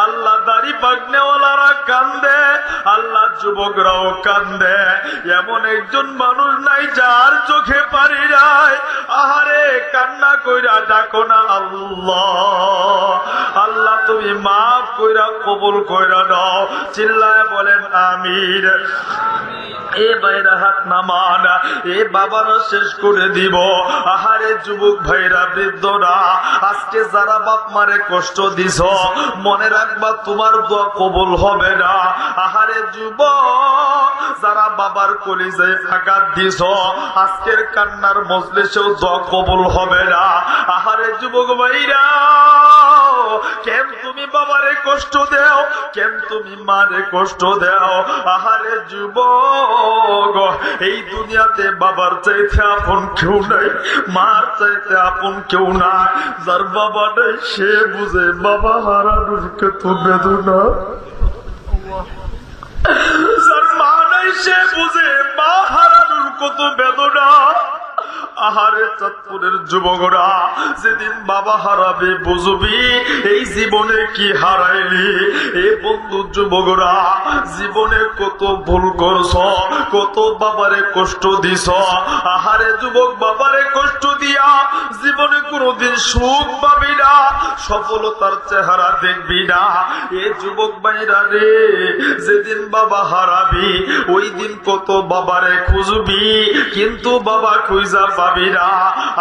আল্লাহ দাড়ি পাগনেওয়ালারা কান্দে, আল্লাহ যুবকরাও কান্দে। এমন একজন মানুষ নাই যার চোখে পানি নাই। আহারে কান্না কইরা ডাকো না আল্লাহ। আল্লাহ তুমি মাফ কইরা কবুল কইরা দাও। চিল্লায় বলেন আমিন। এ ভাইরা হাত নামান, এ বাবারা শেষ করে দিব। আহারে যুবক ভাইরা বৃদ্ধরা আজকে যারা বাপ মারে কষ্ট দিছ মনে রাখবা তোমার দোয়া কবুল হবে না। আহারে যুবক যারা বাবার কলিজায় আঘাত দিছ আজকের কান্নার মজলিসেও দোয়া কবুল হবে না। আহারে যুবক ভাইরা কেন তুমি বাবারে কষ্ট দেও, কেন তুমি মারে কষ্ট দেও? আহারে যুবক এই দুনিয়াতে বাবার চাইতে আপন কেউ নাই, মার চাইতে আপন কেউ নাই। যার বাবা নাই সে বুঝে বাবা হারানোর কত বেদনা, যার মা নাই সে বুঝে মা হারানোর কত বেদনা। আহারে চাঁদপুরের যুবকরা যেদিন বাবা হারাবে বুঝবি এই জীবনে কি হারাইলি। এ বন্ধু যুবকরা জীবনে কত ভুল করছ, কত বাবারে কষ্ট দিছ। আহারে যুবক বাবারে কষ্ট দিয়া জীবনে কোনদিন সুখ পাবি না, সফলতার চেহারা দেখবি না। এ যুবক ভাইরা রে যেদিন বাবা হারাবি ওই দিন কত বাবারে খুঁজবি কিন্তু বাবা খুঁজা পাবি না।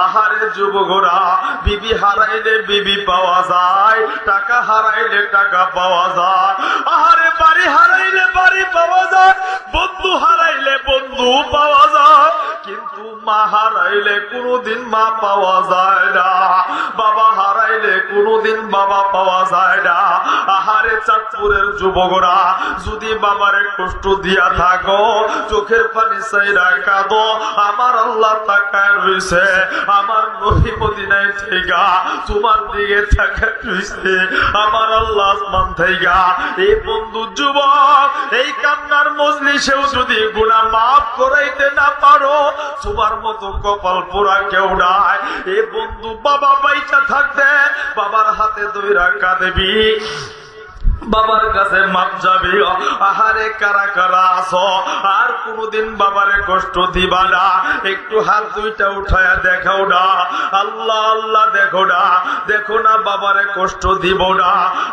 আহারে যুবকরা বিবি হারাইলে বিবি পাওয়া যায়, টাকা হারাইলে টাকা পাওয়া যায়। আহারে বাড়ি হারাইলে বাড়ি পাওয়া যায়, বন্ধু হারাইলে বন্ধু পাওয়া যায়, কিন্তু মা হারাইলে কোনদিন মা পাওয়া যায় না, বাবা হারাইলে কোনদিন বাবা পাওয়া যায় না। আহারে চাঁদপুরের যুবকরা যদি বাবারে কষ্ট দিয়া থাকো চোখের পানি চাইরা কাঁদো, আমার আল্লাহ তাকায় রইছে, আমার নবী মদিনায় থেকে তোমার দিকে তাকায় রইছে, আমার আল্লাহ আসমান থেকে। এই বন্ধু যুবক এই কান্নার মজলিসেও যদি গুনাহ মাফ করাইতে না পারো তোমার মতো কপাল পোড়া কেউ নাই। এই বন্ধু বাবা বাইচা থাকতে বাবার হাতে ধইরা কাঁদবি, বাবার কাছে মাপ যাবি। আহারে কারা কারা আছো আর কোনদিন বাবারে কষ্ট দিবা না? একটু হাত দুইটা উঠায়া দেখাও না। আল্লাহ আল্লাহ দেখো না, দেখো না বাবারে কষ্ট দিব না।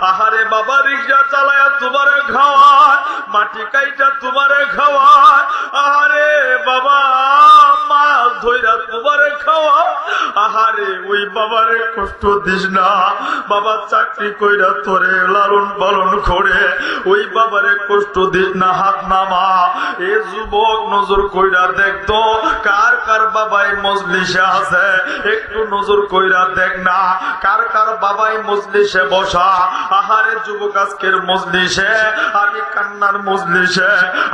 আহারে বাবা রিক্সা চালায়া তোমারে খাওয়ায়, মাটি কাইটা তোমারে খাওয়ায়। আহারে বাবা মাছ ধইরা তোমারে খাওয়া। আহারে ওই বাবারে কষ্ট দিস না। বাবা চাকরি কইরা তোরে লালন পালন করে, ওই বাবারে কষ্ট দিস না। হাত নামা। এ যুবক নজর কইরা দেখতো কার কার বাবাই মজলিসে আছে, একটু নজর কইরা দেখ না কার কার বাবাই মজলিসে বসা। আহারে যুবক আজকের মজলিসে, আমি কান্নার মজলিসে,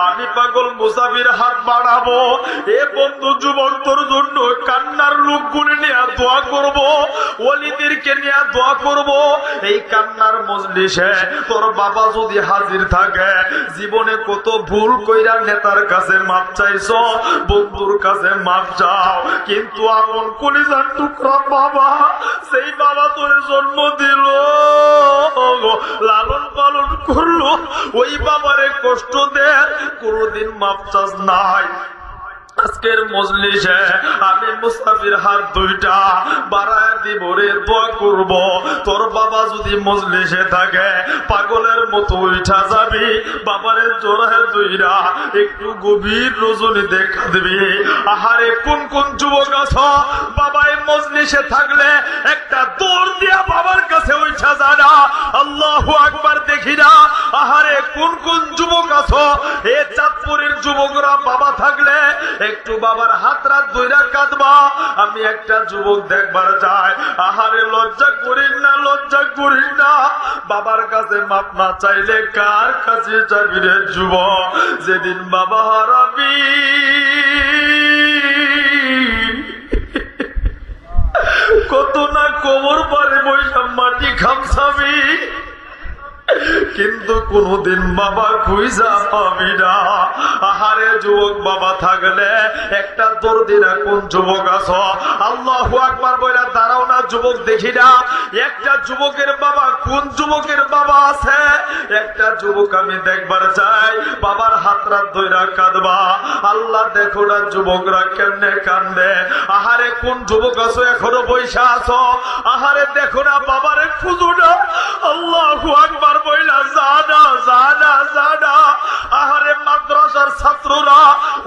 আমি পাগল মুসাফির হাত বাড়াবো। এ বন্ধু যুবক তোর জন্য কান্নার লোকগুলি নিয়ে দোয়া করব, ওলিদেরকে নিয়ে দোয়া করব। এই কান্নার মজলিসে তোর বাবা যদি হাজির থাকে, জীবনে কত ভুল কইরা নেতার কাছে মাপ চাইছো, বন্ধুর কাছে মাপ চাও, কিন্তু আপন কলিজার টুকরা বাবা, সেই বাবা তোর জন্ম দিল, লালন পালন করলো, ওই বাবারে কষ্ট দে, কোনদিন মাপ চাস নাই। আজকের মজলিসে আমি মুস্তাফির হাত দুইটা বাড়ায় দিব রে, দোয়া করব। তোর বাবা যদি মজলিসে থাকে পাগলের মতো উঠা যাবি, বাবারে জোড়ায় দুইরা একটু গভীর রজনী দেখা দিবি। আহারে কোন কোন যুবক আছো বাবাই মজলিসে থাকলে একটা দৌড় দিয়া বাবার কাছে উঠা যায় না? আল্লাহু আকবার দেখি না। আহারে কোন কোন যুবক আছো এ চাঁদপুরের যুবকরা বাবা থাকলে একটু বাবার হাত রাত ধইরা কাঁদবা। আমি একটা যুবক দেখবার চাই। আহারে লজ্জা করিস না, লজ্জা করিস না। বাবার কাছে মাপ না চাইলে কার কাছে যাবি রে যুবক? যেদিন বাবা হারাবি কত না কোমর পারে বৈশাখ মাটি খামসাবি, কিন্তু কোনদিন বাবা খুঁজা পাবি না। আহারে যুবক বাবা থাকলে একটা দর্দিরা কোন যুবক আছো আল্লাহু আকবার বইলা দাঁড়াও না যুবক দেখি না। একটা যুবকের বাবা, কোন যুবকের বাবা আছে একটা যুবক আমি দেখবার চাই, বাবার হাত রাত ধইরা কাঁদবা। আল্লাহ দেখো না যুবকরা কেমনে কান্দে। আহারে কোন যুবক আছো এখনো বৈশা আছো, আহারে দেখো না বাবারে খুঁজো না। আল্লাহু আকবার বইলা জানা জানা জানা। আহারে মাদ্রাসার ছাত্ররা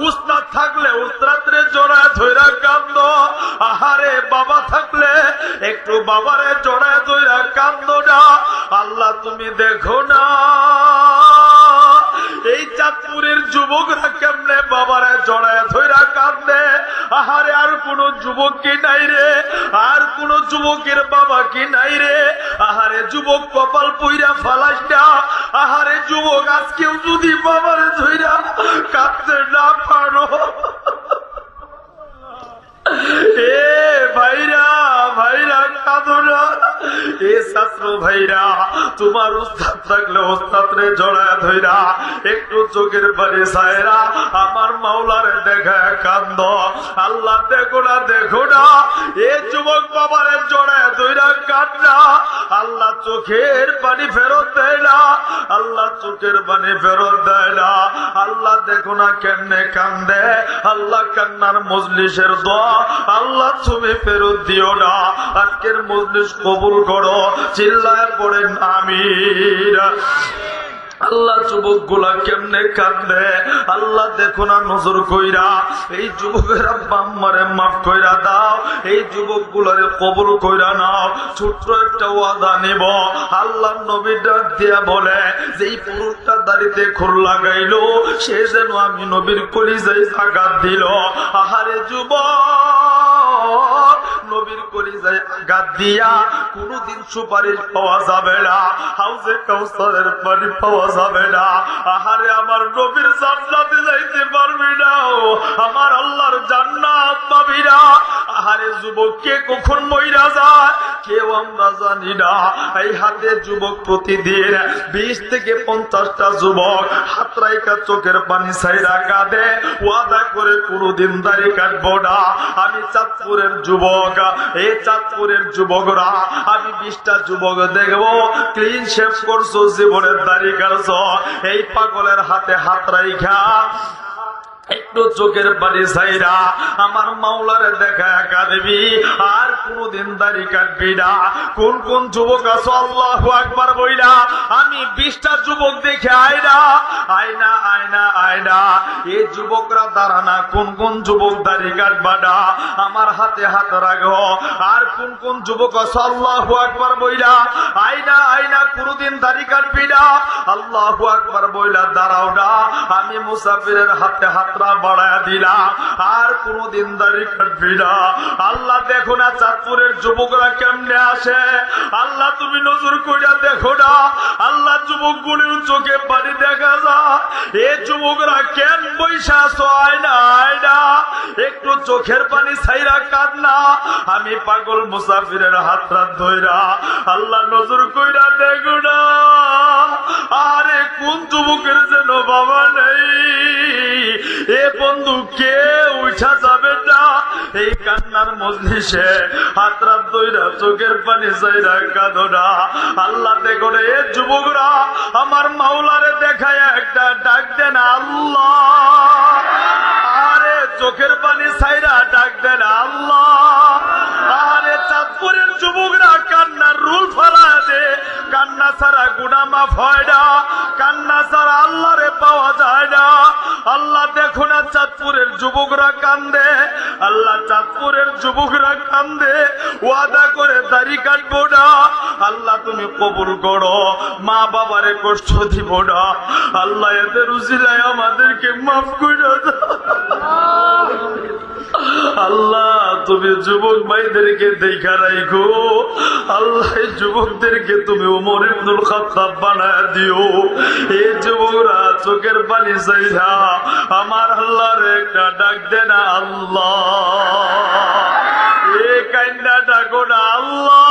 উস্তাদ থাকলে উস্তাদরে জড়ায় ধইরা কান্দ। আহারে বাবা থাকলে একটু বাবারে জড়ায় ধইরা কান্দ না। আল্লাহ তুমি দেখো না এই চাঁদপুরের যুবকরা কেমনে বাবারে জড়ায় ধইরা কান্দে। আহারে আর কোন যুবক কি নাই রে? আর কোন যুবকের বাবা কি নাই রে? আহারে যুবক কপাল পুইরা ফালাস না। আহারে যুবক আজকেও যদি বাবারে ধইরা কাঁদতে না পারো, এ ভাইরা ভাইরা কাঁদো না। এ ছাত্র ভাইরা তোমার উস্তাদ থাকলে উস্তাদরে জড়ায় ধইরা একটু চোখের পানি ছায়রা আমার মাওলারে দেখা কান্দ। আল্লাহ দেখো না দেখো না এ যুবক বাবারে জড়ায় ধইরা কান্না। আল্লাহ চোখের পানি ফেরত দেয় না, আল্লাহ চোখের পানি ফেরত দেয় না। আল্লাহ দেখো না কেমনে কান্দে। আল্লাহ কান্নার মজলিসের দোয়া আল্লাহ তুমি ফেরত দিও না। আজকের মজলিস কবুল করো, চিল্লায় পড়েন আমিন। আল্লাহ যুবক গুলা কেমনে কাঁদবে আল্লাহ দেখো না নজর কইরা। এই যুবকের আব্বা আম্মারে মাফ কইরা দাও, এই যুবক গুলারে কবুল কইরা নাও। ছোট্ট একটা ওয়াদা নেব। আল্লাহ নবী ডাক দিয়া বলে যে এই পুরুষটা দাড়িতে খুর লাগাইলো সে যেন আমি নবীর কলিজায় আঘাত দিল। আহারে যুবক নবীর কলিজায় আঘাত দিয়া কোনদিন সুপারিশ পাওয়া যাবে না, হাউজে কাউসারের পানি পাওয়া যাবে না। আহারে আমার নবীর জান্নাতে যাইতে পারবি না, আমার আল্লাহর জান্নাত পাবি না। আহারে যুবক কে কখন মইরা যায় কেউ আমরা জানি না। এই হাতে যুবক প্রতিদিন 20 থেকে 50টা যুবক হাত রাইকা চোখের পানি ছাইরা কাঁদে, ওয়াদা করে কোনোদিন দাড়ি কাটবো না। আমি চাঁদপুরের যুবক, এই চাঁদপুরের যুবকরা আমি 20টা যুবক দেখবো ক্লিন শেভ করছো, জীবনের দাড়ি কাটছো, এই পাগলের হাতে হাত রাইখা একটু চোখের পানি ছাইরা আমার মাওলারে দেখা কাঁদবি, আর কোনদিন দাড়ি কাটবি না। কোন কোন যুবক আছো আল্লাহু আকবার বইলা আমি 20টা যুবক দেখে আয়না আয়না আয়না আয়না এই যুবকরা দাঁড়ানা। কোন কোন যুবক দাড়ি কাটবা না আমার হাতে হাত রাখো। আর কোন কোন যুবক আছো আল্লাহু আকবার বইলা আয়না আয়না কোনদিন দাড়ি কাটবি না আল্লাহু আকবার বইলা দাঁড়াও না। আমি মুসাফিরের হাতে হাত বাড়ায় দিলাম, আর কোনদিন দাড়ি কাটবি না। আল্লাহ দেখো না চাঁদপুরের যুবকরা কেমনে আসে, আল্লাহ তুমি নজর কইরা দেখো না। আল্লাহ যুবক গুলির চোখে পানি দেখা যায়, এ যুবকরা কেন বৈশা আয়না আয়না একটু চোখের পানি ছাইরা কান্না। আমি পাগল মুসাফিরের হাত রাত ধইরা আল্লাহ নজর কইরা দেখো না। আরে কোন যুবকের যেন বাবা নেই, এ বন্ধু কে উঠা যাবে না এই কান্নার মজলিসে হাত রাত ধইরা চোখের পানি ছাইরা কাঁদো না। আল্লাহ দেখো রে এ যুবকরা আমার মাওলারে দেখায় একটা ডাক দেন আল্লাহ, আরে চোখের পানি ছাইরা ডাক দেন আল্লাহ। আরে চাঁদপুরের যুবকরা কান্নার রুল ফেলা দে, কান্না ছাড়া গুনাহ মাফ হয় না, কান্না ছাড়া আল্লাহরে পাওয়া যায় না। আল্লাহ দেখো না চাঁদপুরের যুবকরা কান্দে, আল্লাহ চাঁদপুরের যুবকরা কান্দে, ওয়াদা করে দাড়ি কাটবো না। আল্লাহ তুমি কবুল করো, মা বাবারে কষ্ট দিব না। আল্লাহ এদের উসিলায় আমাদেরকে মাফ করে দাও। আল্লাহ তুমি যুবক ভাইদেরকে দেখা রাখো। আল্লাহ যুবকদেরকে তুমি ওমর ইবনুল খাত্তাব বানায় দিও। এই যুবকরা চোখের পানি ছাইরা আমার আল্লাহর একটা ডাক দে না আল্লাহ, এ কান্না ডাকো না আল্লাহ।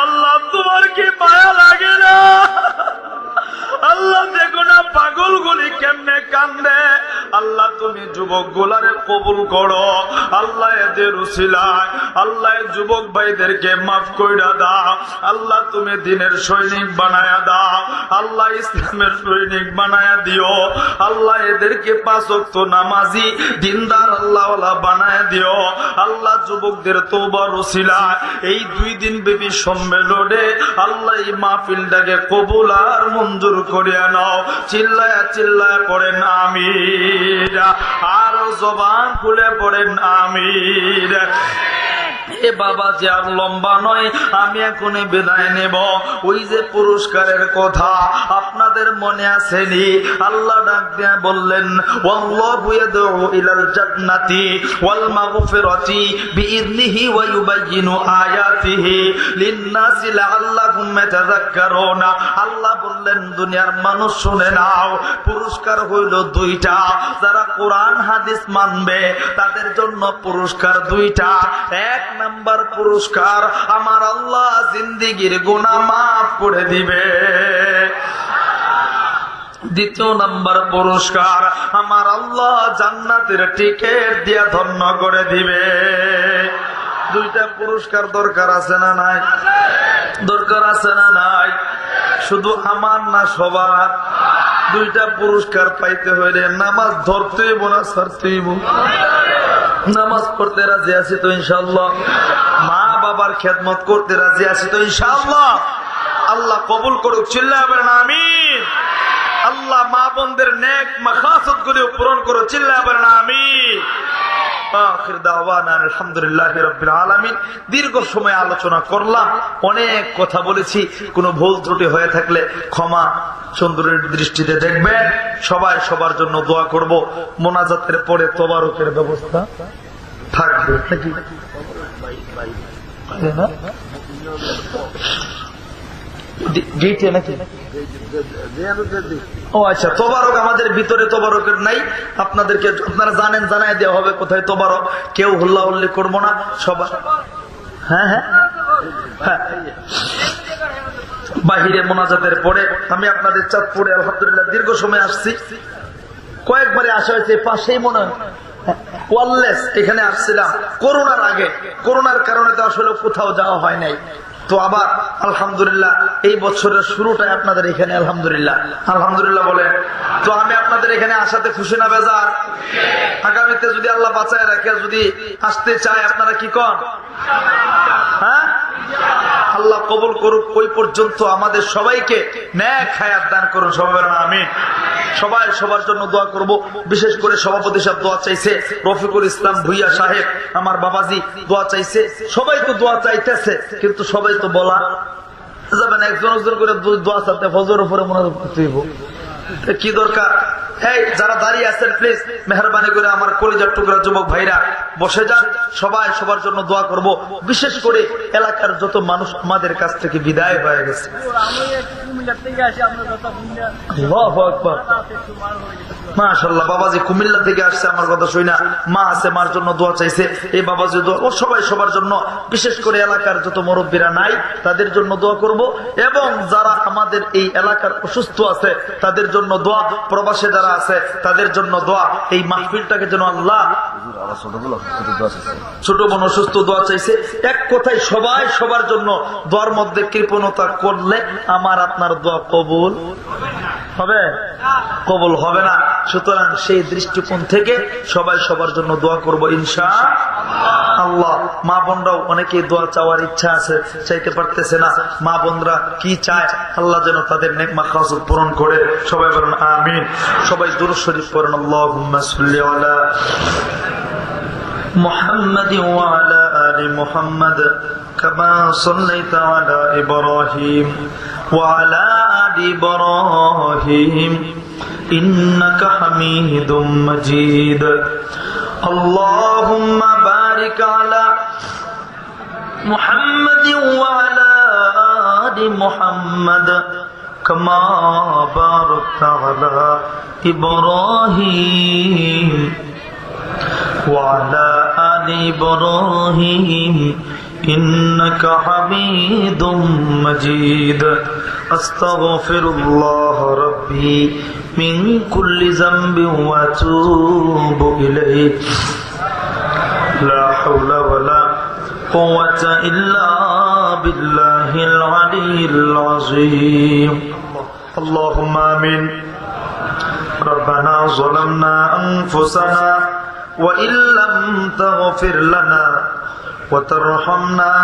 আল্লাহ তোমার কি মায়া লাগে না? আল্লাহ দেখো না পাগল গুলি কেমনে কান্দে। আল্লাহ তুমি যুবক গুলারে কবুল করো। আল্লাহ এদের উসিলায় আল্লাহ যুবক ভাইদেরকে মাফ কইরা দাও। আল্লাহ তুমি দিনের সৈনিক বানায়া দাও, আল্লাহ ইসলামের সৈনিক বানায়া দিও। আল্লাহ এদেরকে 5 ওয়াক্ত নামাজি দিনদার আল্লাহওয়ালা বানায়া দিও। আল্লাহ যুবকদের তওবার উসিলায় এই 2 দিন ব্যাপী সম্মেলনে আল্লাহ এই মাহফিলটাকে কবুল আর মঞ্জুর করিয়া নাও। চিল্লায়া চিল্লায়া পড়েন আমিন, আর জবান খুলে পড়েন আমিন। এ বাবা যে আর লম্বা নয়, আমি এখনই বিদায় নেব। ওই যে পুরস্কারের কথা আপনাদের মনে আসেনি? আল্লাহ ডাক দিয়া বললেন ওয়াল্লাহু ইয়াদউ ইলাল জান্নাতি ওয়াল মাগফিরাতি বিইذনিহি ওয়া ইউবাইয়িনু আয়াতিহি লিন-নাসি লাআল্লাহুম ইয়াতাযাক্কারুনা। আল্লাহ বললেন দুনিয়ার মানুষ শুনে নাও, পুরস্কার হইল 2টা। যারা কোরআন হাদিস মানবে তাদের জন্য পুরস্কার 2টা। 1 নাম্বার পুরস্কার আমার আল্লাহ জিন্দেগীর গুনাহ মাফ করে দিবে। 2 নাম্বার পুরস্কার আমার আল্লাহ জান্নাতের টিকিট দিয়া ধন্য করে দিবে। 2টা পুরস্কার দরকার আছে না নাই? দরকার আছে না নাই? শুধু আমার না সবার। 2টা পুরস্কার পাইতে হইলে নামাজ ধরতে হইব না ছাড়তে হইব? নামাজ পড়তে রাজি আছি তো ইনশাআল্লাহ? মা বাবার খেদমত করতে রাজি আছি তো ইনশাআল্লাহ? আল্লাহ কবুল করুক, চিল্লায় বলেন আমিন। আল্লাহ মা বোনদের নেক মাকাসদ গুলো পূরণ করো, চিল্লায় বলেন আমিন। আখির দাওয়ানা আলহামদুলিল্লাহি রাব্বিল আলামিন। দীর্ঘ সময় আলোচনা করলাম, অনেক কথা বলেছি। কোনো ভুল ত্রুটি হয়ে থাকলে ক্ষমা সুন্দরের দৃষ্টিতে দেখবেন। সবাই সবার জন্য দোয়া করব। মোনাজাতের পরে তবারকের ব্যবস্থা থাকবে নাকি? গেটে নাকি? ও আচ্ছা, তোবারক আমাদের ভিতরে তোবারকের নাই, আপনাদেরকে আপনারা জানেন, জানাই দেওয়া হবে কোথায় তোবারক। কেউ হুল্লা হুল্লি করবো না সবার। হ্যাঁ হ্যাঁ হ্যাঁ, বাহিরে মোনাজাতের পরে আমি আপনাদের চাঁদপুরে আলহামদুলিল্লাহ দীর্ঘ সময় আসছি, কয়েকবারে আসা হয়েছে, পাশেই মনে হয় ওয়ারলেস এখানে আসছিলাম করোনার আগে, করোনার কারণে তো আসলে কোথাও যাওয়া হয় নাই। তো আবার আলহামদুলিল্লাহ এই বছরের শুরুটাই আপনাদের এখানে, আলহামদুলিল্লাহ আলহামদুলিল্লাহ বলে। তো আমি আপনাদের এখানে আসাতে খুশি না বেজার? আগামীতে যদি আল্লাহ বাঁচায় রাখে, যদি আসতে চায় আপনারা কি কন? হ্যাঁ, আল্লাহ কবুল করুক। ওই পর্যন্ত আমাদের সবাইকে নেক হায়াত দান করুন, সবাই বলেন আমিন। সবাই সবার জন্য দোয়া করব। বিশেষ করে সভাপতি সাহেব দোয়া চাইছে, রফিকুল ইসলাম ভুইয়া সাহেব আমার বাবাজি দোয়া চাইছে। সবাই তো দোয়া চাইতেছে, কিন্তু সবাই তো বলা যাবে না, একজন একজন করে দোয়া চাইতে ফজর উপরে মনে করতে হইব। কি দরকার? এই যারা দাঁড়িয়ে আছেন প্লিজ মেহরবানি করে আমার কলিজার টুকরা যুবক ভাইরা বসে যান, সবাই সবার জন্য দোয়া করব। বিশেষ করে এলাকার যত মানুষ আমাদের কাছ থেকে বিদায় হয়ে গেছে, মাশাআল্লাহ বাবাজি কুমিল্লা থেকে আসছে, আমার কথা শুই না, মা আছে, মার জন্য দোয়া চাইছে। এই বাবাজি দোয়া ও সবাই সবার জন্য, বিশেষ করে এলাকার যত মুরব্বীরা নাই তাদের জন্য দোয়া করব, এবং যারা আমাদের এই এলাকার অসুস্থ আছে তাদের জন্য দোয়া, প্রবাসে যারা আছে তাদের জন্য দোয়া। এই মাহফিলটাকে যেন আল্লাহ, ছোট বোন অসুস্থ দোয়া চাইছে। এক কথায় সবাই সবার জন্য দোয়ার মধ্যে কৃপণতা করলে আমার আপনার দোয়া কবুল হবে? কবুল হবে না। সুতরাং সেই দৃষ্টিকোণ থেকে সবাই সবার জন্য দোয়া করব ইনশাআল্লাহ। মা বোনরাও অনেকে দোয়া চাওয়ার ইচ্ছা আছে, চাইতে পারতেছে না। মা বোনরা কি চায় আল্লাহ যেন তাদের নেক মাকসাদ পূরণ করে, সবাই বলেন আমিন। সবাই দুরূদ শরীফ পড়েন, আল্লাহুম্মা সাল্লি আলা মুহাম্মাদ ওয়া আলা আলি মুহাম্মাদ কামা সাল্লাইতা আলা ইব্রাহিম ওয়া আলা আলি ইব্রাহিম ইন্নাকা হামিদুম মাজিদ। আল্লাহুম্মা বারিক আলা মুহাম্মাদ ওয়া আলা আলি মুহাম্মাদ কামা বারাকতা আলা ইব্রাহিম ওয়া আলা আলি ইব্রাহিম ইন্নাকা হামিদুম মাজিদ। আস্তাগফিরুল্লাহ রাব্বি মিন কুল্লি যামবিন ওয়া আতুবু ইলাইহি লা হাওলা ওয়ালা কুওয়াতা ইল্লা বিল্লাহিল আলিয়্যিল আযীম। আল্লাহুম্মা আমিন। রব্বানা যালামনা আনফুসানা ওয়া ইল্লাম তাগফির লানা وترحمنا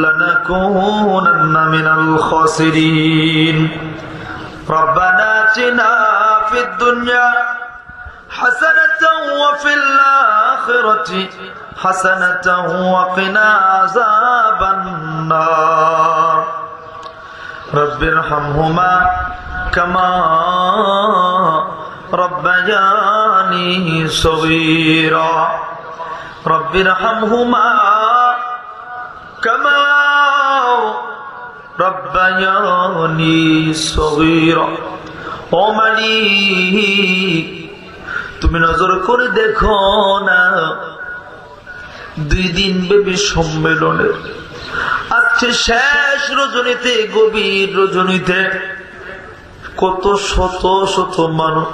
لنكونن من الخاسرين. ربنا آتنا في الدنيا حسنة وفي الآخرة حسنة وقنا عذاب النار. رب ارحمهما كما ربياني صغيرا. رب ارحمهما كما ربياني صغيرا. ও মালিক, তুমি নজর করে দেখো না, 2 দিন ব্যাপী সম্মেলনের আজকে শেষ রজনীতে, গভীর রজনীতে কত শত শত মানুষ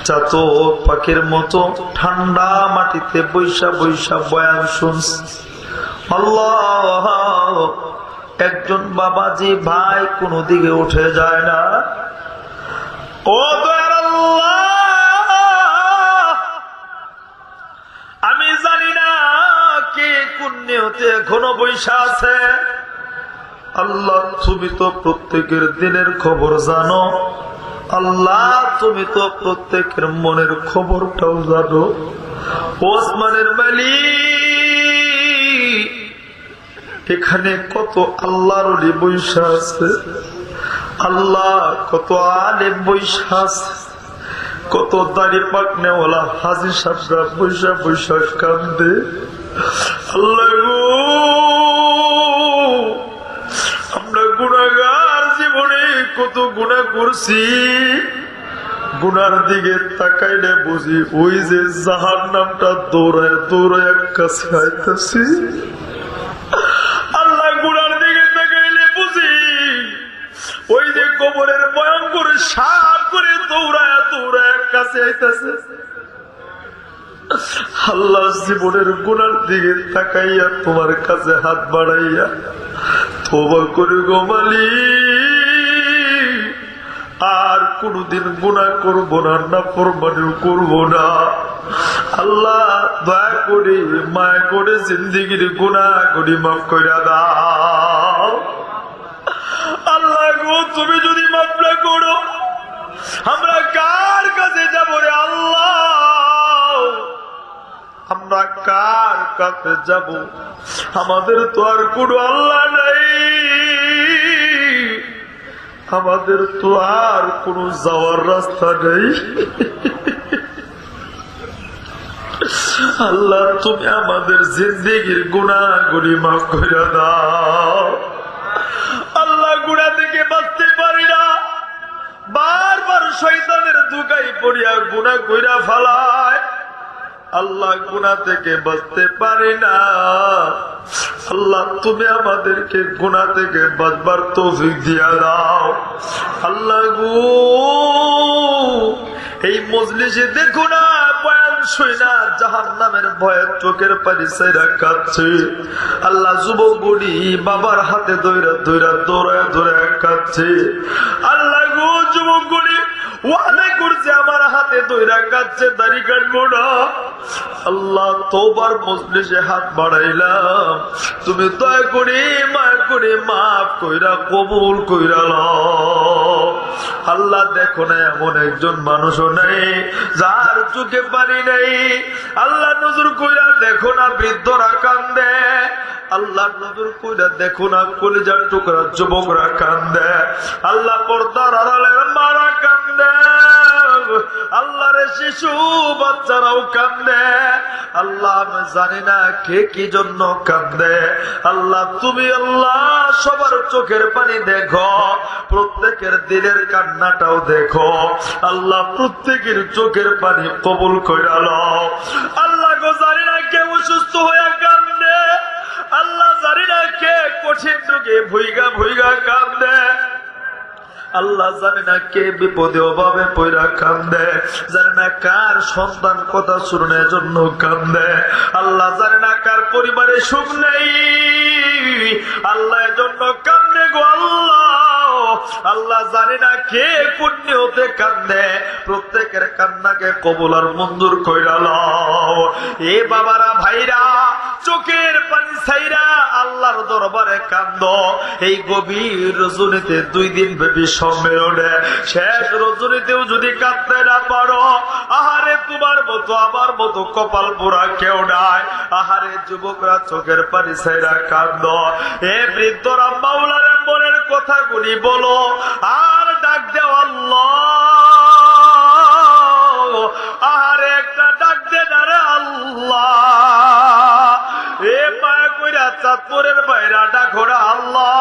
চাতক পাখির মতো ঠান্ডা মাটিতে বৈশা বৈশা বয়ান শুনছে। আল্লাহ, একজন বাবাজি ভাই কোনো দিকে উঠে যায় না। ও দয়ার আল্লাহ, আমি জানি না কে কোন নিয়তে এখনো বৈশা আছে। আল্লাহ, তুমি তো প্রত্যেকের দিনের খবর জানো। আল্লাহ, তুমি তো প্রত্যেকের মনের খবরটাও জানো। ওসমানের মালিক, এখানে কত আল্লাহর ওলি বৈশা আছে। আল্লাহ, কত আলেম বৈশা আছে, কত দাড়ি পাকনেওয়ালা হাজী সাহেবরা বৈশা বৈশা কান্দে। আল্লাহ গো, আমরা গুনাহগার জীবনে কত গুনাহ করছি, গুনার দিকে তাকাইলে বুঝি ওই যে জাহান্নামটা দৌড়ায় দৌড়ায় কাছে আইতাছি। আল্লাহ গুনার দিকে তাকাইলে বুঝি ওই যে কবরের ভয়ঙ্কর সাপ করে দৌড়ায় দৌড়ায় কাছে আইতাছে। আল্লাহ জীবনের গুনার দিকে তাকাইয়া তোমার কাছে হাত বাড়াইয়া তওবা করে গো মালিক, আর কোনদিন গুনাহ করব না, নাফরমানিও করব না। আল্লাহ দয়া করে মায়া করে জিন্দেগির গুনাহগুলি মাফ করে দাও। আল্লাহ গো তুমি যদি মাফ না করো আমরা কার কাছে যাব রে আল্লাহ? আমরা কার কাছে যাব? আমাদের তো আর কোনো আল্লাহ নাই, আমাদের তো আর কোনো যাওয়ার রাস্তা নেই। আল্লাহ তুমি আমাদের জিন্দেগির গুনাহগুলি মাফ করে দাও। আল্লাহ গুনাহ থেকে বাঁচতে পারি না, বারবার শয়তানের ধোঁকায় পড়িয়া গুনাহ কইরা ফেলায়। আল্লাহ গুনাহ থেকে বাঁচতে পারি না। আল্লাহ তুমি আমাদেরকে গুনাহ থেকে বাঁচবার তৌফিক দিয়া দাও। আল্লাহ গো এই মজলিসে দেখো না বয়ান শুনা জাহান্নামের ভয়ে চোখের পানি ছাইরা কাঁদছে। আল্লাহ যুবক বুড়ি বাবার হাতে ধইরা ধইরা দৌড়ায় দৌড়ায় কাঁদছে। আল্লাহ গো যুবক বুড়ি ওয়াদা করছে আমার হাতে ধইরা কাঁদছে, দাড়ি কাটবো না। আল্লাহ তওবার মজলিসে হাত বাড়াইলাম, তুমি দয়া করে মায়া করে মাফ কইরা কবুল কইরা লও। আল্লাহ দেখো না এমন একজন মানুষও নাই যার চোখে পানি নেই। আল্লাহ নজর কইরা দেখো না বৃদ্ধরা কান্দে। আল্লাহ নজর কইরা দেখো না কলিজার টুকরা যুবকরা কান্দে। আল্লাহ পর্দার আড়ালের মারা কান্দে। আল্লাহর শিশু বাচ্চারাও কান্দে। আল্লাহ আমি জানি না কে কি জন্য কান্দে। আল্লাহ তুমি আল্লাহ সবার চোখের পানি দেখো, প্রত্যেকের দিলের কান্নাটাও দেখো। আল্লাহ প্রত্যেকের চোখের পানি কবুল কইরা লও। আল্লাহ গো জানি না কে অসুস্থ হয়ে কান্দে। আল্লাহ জানি না কে কঠিন রোগে ভুইগা ভুইগা কান্দে। আল্লাহ জানে না কে বিপদে অভাবে পয়রা কান্দে। জানে না কার সন্তান কথা শুনার জন্য কান্দে। আল্লাহ জানে না কার পরিবারে সুখ নেই। আল্লাহ জন্য কান্দে গো আল্লাহ। আল্লাহ জানে না কে পুণ্য হতে কান্দে। প্রত্যেকের কান্নাকে কবুল আর মঞ্জুর কইরা লও। এ বাবারা ভাইরা চোখের পানি ছাইরা আল্লাহর দরবারে কান্দ। এই গভীর রজনীতে 2 দিন ব্যাপী সম্মেলনে শেষ রজনীতেও যদি কাঁদতে না পারো, আহারে তোমার মতো আমার মতো কপাল পোড়া কেউ নাই। আহারে যুবকরা চোখের পানি ছাইরা কান্দ। এ বৃদ্ধরা মাওলার মনের কথাগুলি বলো আর ডাক দেও আল্লাহ। আহারে একটা ডাক দে না রে আল্লাহ। এ মায়া কইরা চাঁদপুরের বাইরা ডাকো না আল্লাহ।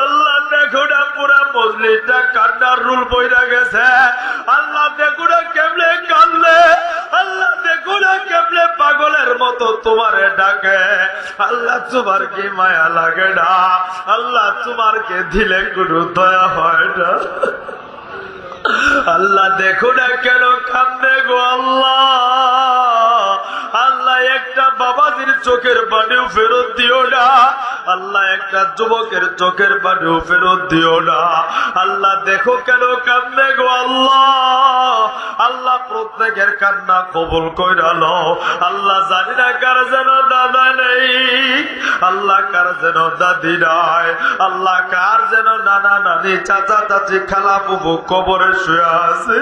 আল্লাহ দেখো না পুরা মজলিসটা কান্নার রুল বইরা গেছে। আল্লাহ দেখো না কেমনে কান্দে। আল্লাহ দেখো না কেমনে পাগলের মতো তোমারে ডাকে। আল্লাহ তোমার কি মায়া লাগে না? আল্লাহ তোমার কে দিলে কোনো দয়া হয় না? আল্লাহ দেখো না কেন কান্দে গো আল্লাহ। আল্লাহ একটা বাবাজির চোখের পানিও ফেরত দিও না। আল্লাহ একটা যুবকের চোখের পানিও ফেরত দিও না। আল্লাহ দেখো কেন কান্দে গো আল্লাহ। আল্লাহ প্রত্যেকের কান্না কবুল কইরা লও। আল্লাহ জানি না কার যেন দাদা নেই। আল্লাহ কার যেন দাদি নাই। আল্লাহ কার যেন নানা নানি চাচা চাচি খালা ফুফু কবরে শুয়ে আছে।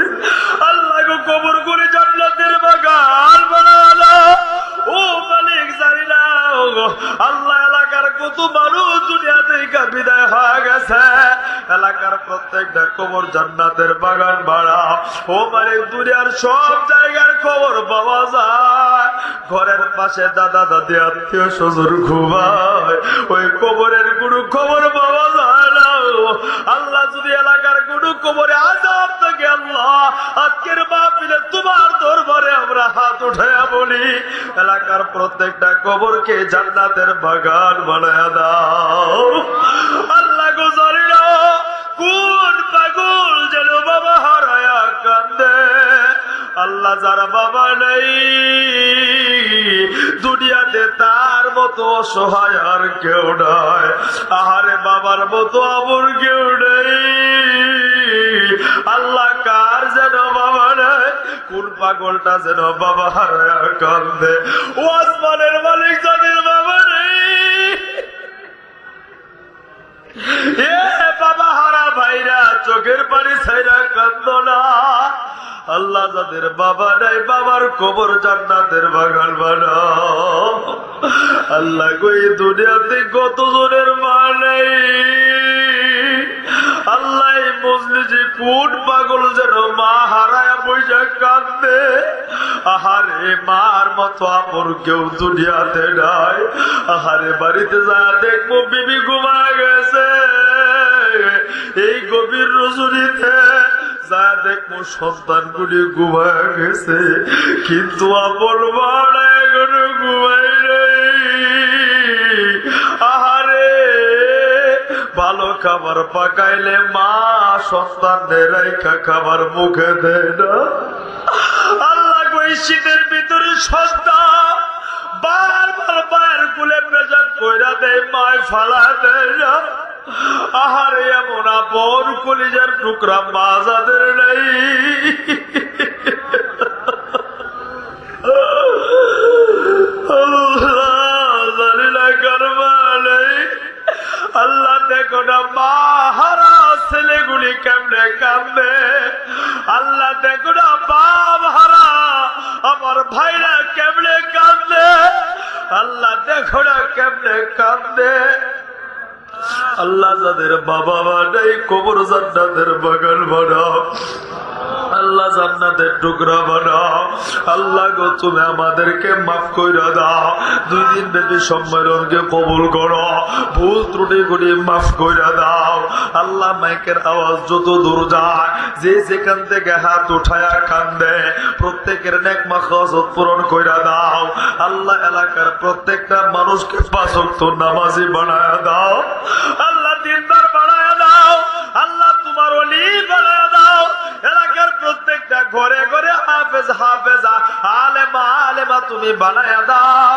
আল্লাহ গো কবর করে জান্নাতের বাগান বানালা। ও মালিক জানি না আল্লাহ এলাকার কত মানুষ দুনিয়া থেকে বিদায় হয়ে গেছে। এলাকার প্রত্যেকটা কবর জান্নাতের বাগান বাড়া। ও মালিক দুনিয়ার সব জায়গার খবর পাওয়া যায়। ঘরের পাশে দাদা দাদি আত্মীয় স্বজন ঘুমায়, ওই কবরের কোনো খবর পাওয়া যায় না। আল্লাহ যদি এলাকার কোনো কবরে আযাব থাকে আল্লাহ আজকের মাহফিলে তোমার দরবারে আমরা হাত উঠাইয়া বলি, এলাকার প্রত্যেকটা কবরকে জান্নাতের বাগান বানায়া দাও। আল্লাহ গো জানি না কোন পাগল যেন বাবা হারায়া কান্দে। আল্লাহ যারা বাবা নেই দুনিয়াতে তার মতো অসহায় আর কেউ নাই, আহারে বাবার মতো আমর কেউ নেই। আল্লাহ কার যেন বাবা নেই, কোন পাগলটা যেন বাবা হারায়া কান্দে। ও আসমানের মালিক যাদের বাবা নেই, এ বাবা হারা ভাইরা চোখের পানি ছাইরা কান্দো না। আল্লাহ যাদের বাবা নাই বাবার কবর জান্নাতের বাগান বানাও। আল্লাহ গো এই দুনিয়াতে কতজনের মা নাই, আল্লাহ এই মজলিসে কোন পাগল যেন মা হারায়া পয়সা কান্দে। আহারে মার মতো আপন কেউ দুনিয়াতে নাই। আহারে বাড়িতে যা দেখবো বিবি ঘুমা গেছে, এই গভীর রজনীতে যা দেখবো সন্তানগুলি ঘুমা গেছে, কিন্তু আপন মারা এখনো ঘুমাই নেই। আহারে ভালো খাবার পাকাইলে মা সন্তানের রাইখা খাবার মুখে দেয় না। আল্লাহ ওই শীতের ভিতরে সন্তান বারবার মায়ের কুলে পেশাব কইরা দেয়, মায় ফালা দেয় না। আহারে এমন আপন কলিজার টুকরা মা যাদের নেই, আল্লাহ দেখো না মা হারা ছেলেগুলি কেমনে কান্দে। আল্লাহ দেখো না বাপ হারা আমার ভাইরা কেমনে কান্দে। আল্লাহ দেখো না কেমনে কান্দে। আল্লাহ যাদের বাবা মা নেই কবর জান্নাতের বাগান বানাও। আল্লাহ জান্নাতের টুকরা বানাও। আল্লাহ গো তুমি আমাদেরকে মাফ কইরা দাও। 2 দিন ব্যাপী সম্মেলনকে কবুল করো, ভুল ত্রুটি গুলি মাফ কইরা দাও। আল্লাহ মাইকের আওয়াজ যত দূর যায়, যে যেখান থেকে হাত উঠায়া কান্দে প্রত্যেকের নেক মাকসাদ পূরণ কইরা দাও। আল্লাহ এলাকার প্রত্যেকটা মানুষকে 5 ওয়াক্ত নামাজি বানায়া দাও। আল্লাহ দিনদার বানায়া দাও। আল্লাহ তোমার ওলি বানায়া দাও। এলাকার প্রত্যেকটা ঘরে ঘরে হাফেজ হাফেজা আলেমা আলেমা তুমি বানায়া দাও।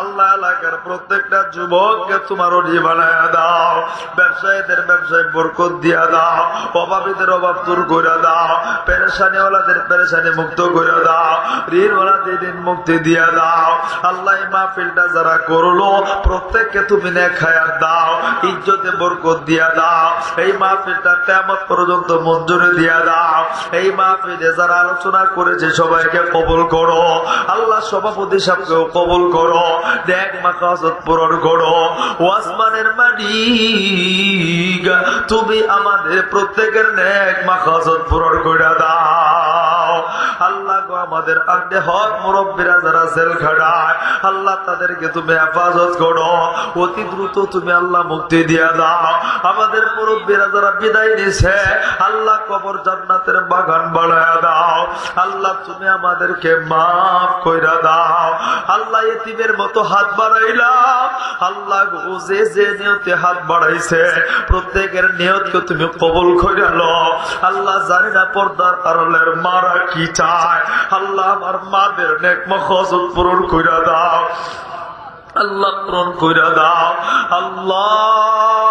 আল্লাহ এলাকার প্রত্যেকটা যুবককে তোমার ওলি বানায়া দাও। ব্যবসায়ীদের ব্যবসায় বরকত দিয়া দাও। অভাবীদের অভাব দূর করে দাও। পেরেশানিওয়ালাদের পেরেশানি মুক্ত করে দাও। ঋণওয়ালাদের ঋণ মুক্তি দিয়া দাও। আল্লাহ এই মাহফিলটা যারা করলো প্রত্যেককে তুমি নেক হায়াত দাও, ইজ্জতে বরকত দিয়া দাও। এই মাহফিলটা কিয়ামত পর্যন্ত মঞ্জুরি দিয়া দাও। এই মাহফিলে যারা আলোচনা করেছে সবাইকে কবুল করো। আল্লাহ সভাপতি সাহেবকেও কবুল করো, নেক মাকসাদ পূরণ করো। আসমানের মালিক তুমি আমাদের প্রত্যেকের নেক মাকসাদ পূরণ করে দাও। আল্লাহ গো আমাদের আগে হক মুরব্বীরা যারা জেল খাটায় আল্লাহ তাদেরকে তুমি হেফাজত করো। অতি দ্রুত তুমি আল্লাহ মুক্তি দিয়া দাও। আমাদের মুরব্বীরা যারা বিদায় নিছে আল্লাহ কবর জান্নাতের বাগান বানায়া দাও। আল্লাহ তুমি আমাদেরকে মাফ কইরা দাও। আল্লাহ এতিমের মতো হাত বাড়াইলাম। আল্লাহ গো যে যে নিয়তে হাত বাড়াইছে প্রত্যেকের নিয়তকে তুমি কবুল কইরা লও। আল্লাহ জানি না পর্দার আড়ালের মারা কি চায়। আল্লাহ আমার মাদের নেক মাকসাদ পূরণ কইরা দাও। আল্লাহ পূরণ কইরা দাও। আল্লাহ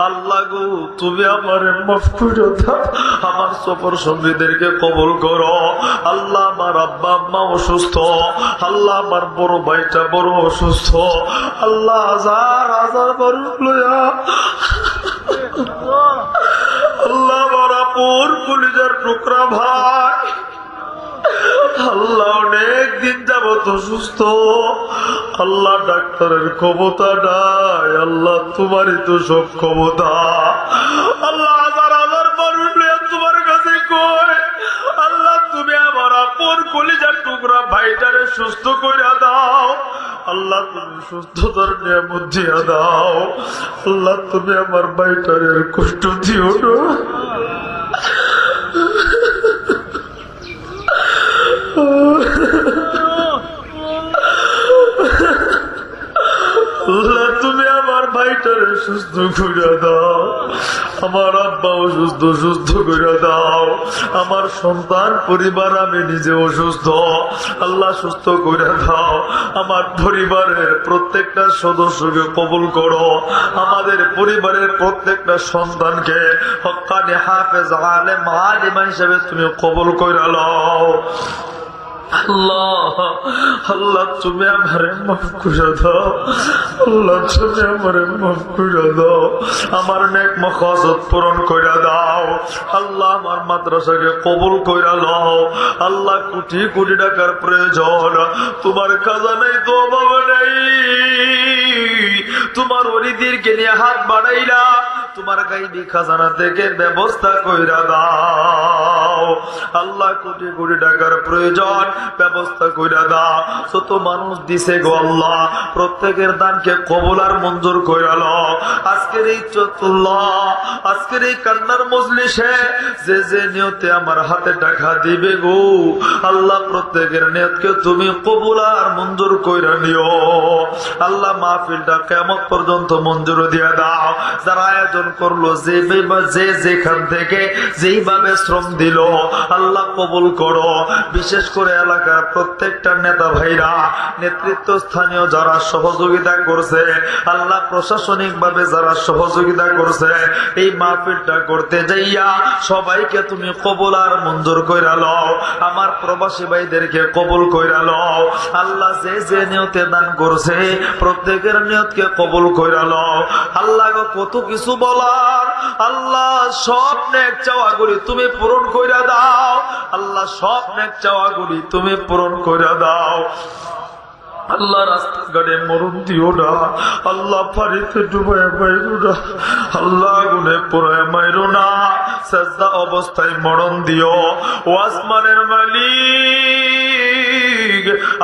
আল্লাহ গো তুমি আমারে মাফ কইরা দাও। আমার সফর সঙ্গীদেরকে কবুল করো। আল্লাহ আমার আব্বা আম্মা অসুস্থ। আল্লাহ আমার বড় ভাইটা বড় অসুস্থ। আল্লাহ হাজার হাজার মানুষ লইয়া আল্লাহ আমার আপন কলিজার টুকরা ভাই আল্লাহ অনেক দিন যাবত অসুস্থ। আল্লাহ ডাক্তারের ক্ষমতা নাই। আল্লাহ তোমারই তো সব ক্ষমতা। আল্লাহ হাজার হাজার মানুষ তোমার কাছে কয় আল্লাহ তুমি আমার আপন কলিজার টুকরা ভাই ভাইটারে সুস্থ কইরা দাও। আল্লাহ তুমি সুস্থতার নিয়ামত দিয়া দাও। আল্লাহ তুমি আমার ভাইটারে আর কষ্ট দিও না। আল্লাহ তুমি আমার ভাইটারে সুস্থ করে দাও। আমার আব্বাও সুস্থ করে দাও। আমার সন্তান পরিবার আমি নিজে অসুস্থ, আল্লাহ সুস্থ করে দাও। আমার পরিবারের প্রত্যেকটা সদস্যকে কবুল করো। আমাদের পরিবারের প্রত্যেকটা সন্তানকে হক্কানি হাফেজ আলেম আলিমা হিসেবে তুমি কবুল করে নাও। আল্লাহ আল্লাহ তুমি আমারে মাফ করে দাও। আল্লাহ তুমি আমারে মাফ করে দাও। আমার নেক মাকসাদ পূরণ করে দাও। আল্লাহ আমার মাদ্রাসাকে কবুল করে নাও। আল্লাহ কোটি কোটি টাকার প্রয়োজন, তোমার খাজানায় তো অভাব নেই। তোমার ওলিদেরকে নিয়ে হাত বাড়াইলা, তোমার গাইবি খাজানা থেকে ব্যবস্থা কইরা দাও। আল্লাহ কোটি কোটি টাকার প্রয়োজন, ব্যবস্থা কইরা দাও। যত মানুষ দিছে গো আল্লাহ, প্রত্যেকের দানকে কবুল আর মঞ্জুর কইরা লও। আজকের এই চতুল্লাহ, আজকের এই কান্নার মজলিসে যে যে নিয়তে আমার হাতে টাকা দিবে গো আল্লাহ, প্রত্যেকের নিয়তকে তুমি কবুল আর মঞ্জুর কইরা নিও। আল্লাহ মাহফিলটা কিয়ামত পর্যন্ত মঞ্জুর দিয়া দাও। যারা আয়োজন করলো, যে যেখান থেকে যেইভাবে শ্রম দিল, আল্লাহ কবুল করো। বিশেষ করে এলাকার প্রত্যেকটা নেতা ভাইরা, নেতৃত্ব স্থানীয় যারা সহযোগিতা করছে, আল্লাহ প্রশাসনিক ভাবে যারা সহযোগিতা করছে, এই মাহফিলটা করতে যাইয়া সবাইকে তুমি কবুল আর মঞ্জুর কইরা লও। আমার প্রবাসী ভাইদেরকে কবুল কইরা লও। আল্লাহ যে যে নিয়তে দান করছে, প্রত্যেকের নিয়তকে কবুল কইরা লও। আল্লাহ কত কিছু বলার, আল্লাহ সব নেক চাওয়াগুলি তুমি পূরণ কইরা দাও। আল্লাহ সব নেক চাওয়াগুলি তুমি পূরণ কইরা দাও। আল্লাহ রাস্তাঘাটে মরণ দিও না। আল্লাহ পানিতে ডুবায় মাইরো না। আল্লাহ আগুনে পোড়ায় মাইরো না। সাজদা অবস্থায় মরণ দিও। ও আসমানের মালিক,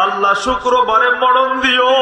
আল্লাহ শুক্রবারে মরণ দিও।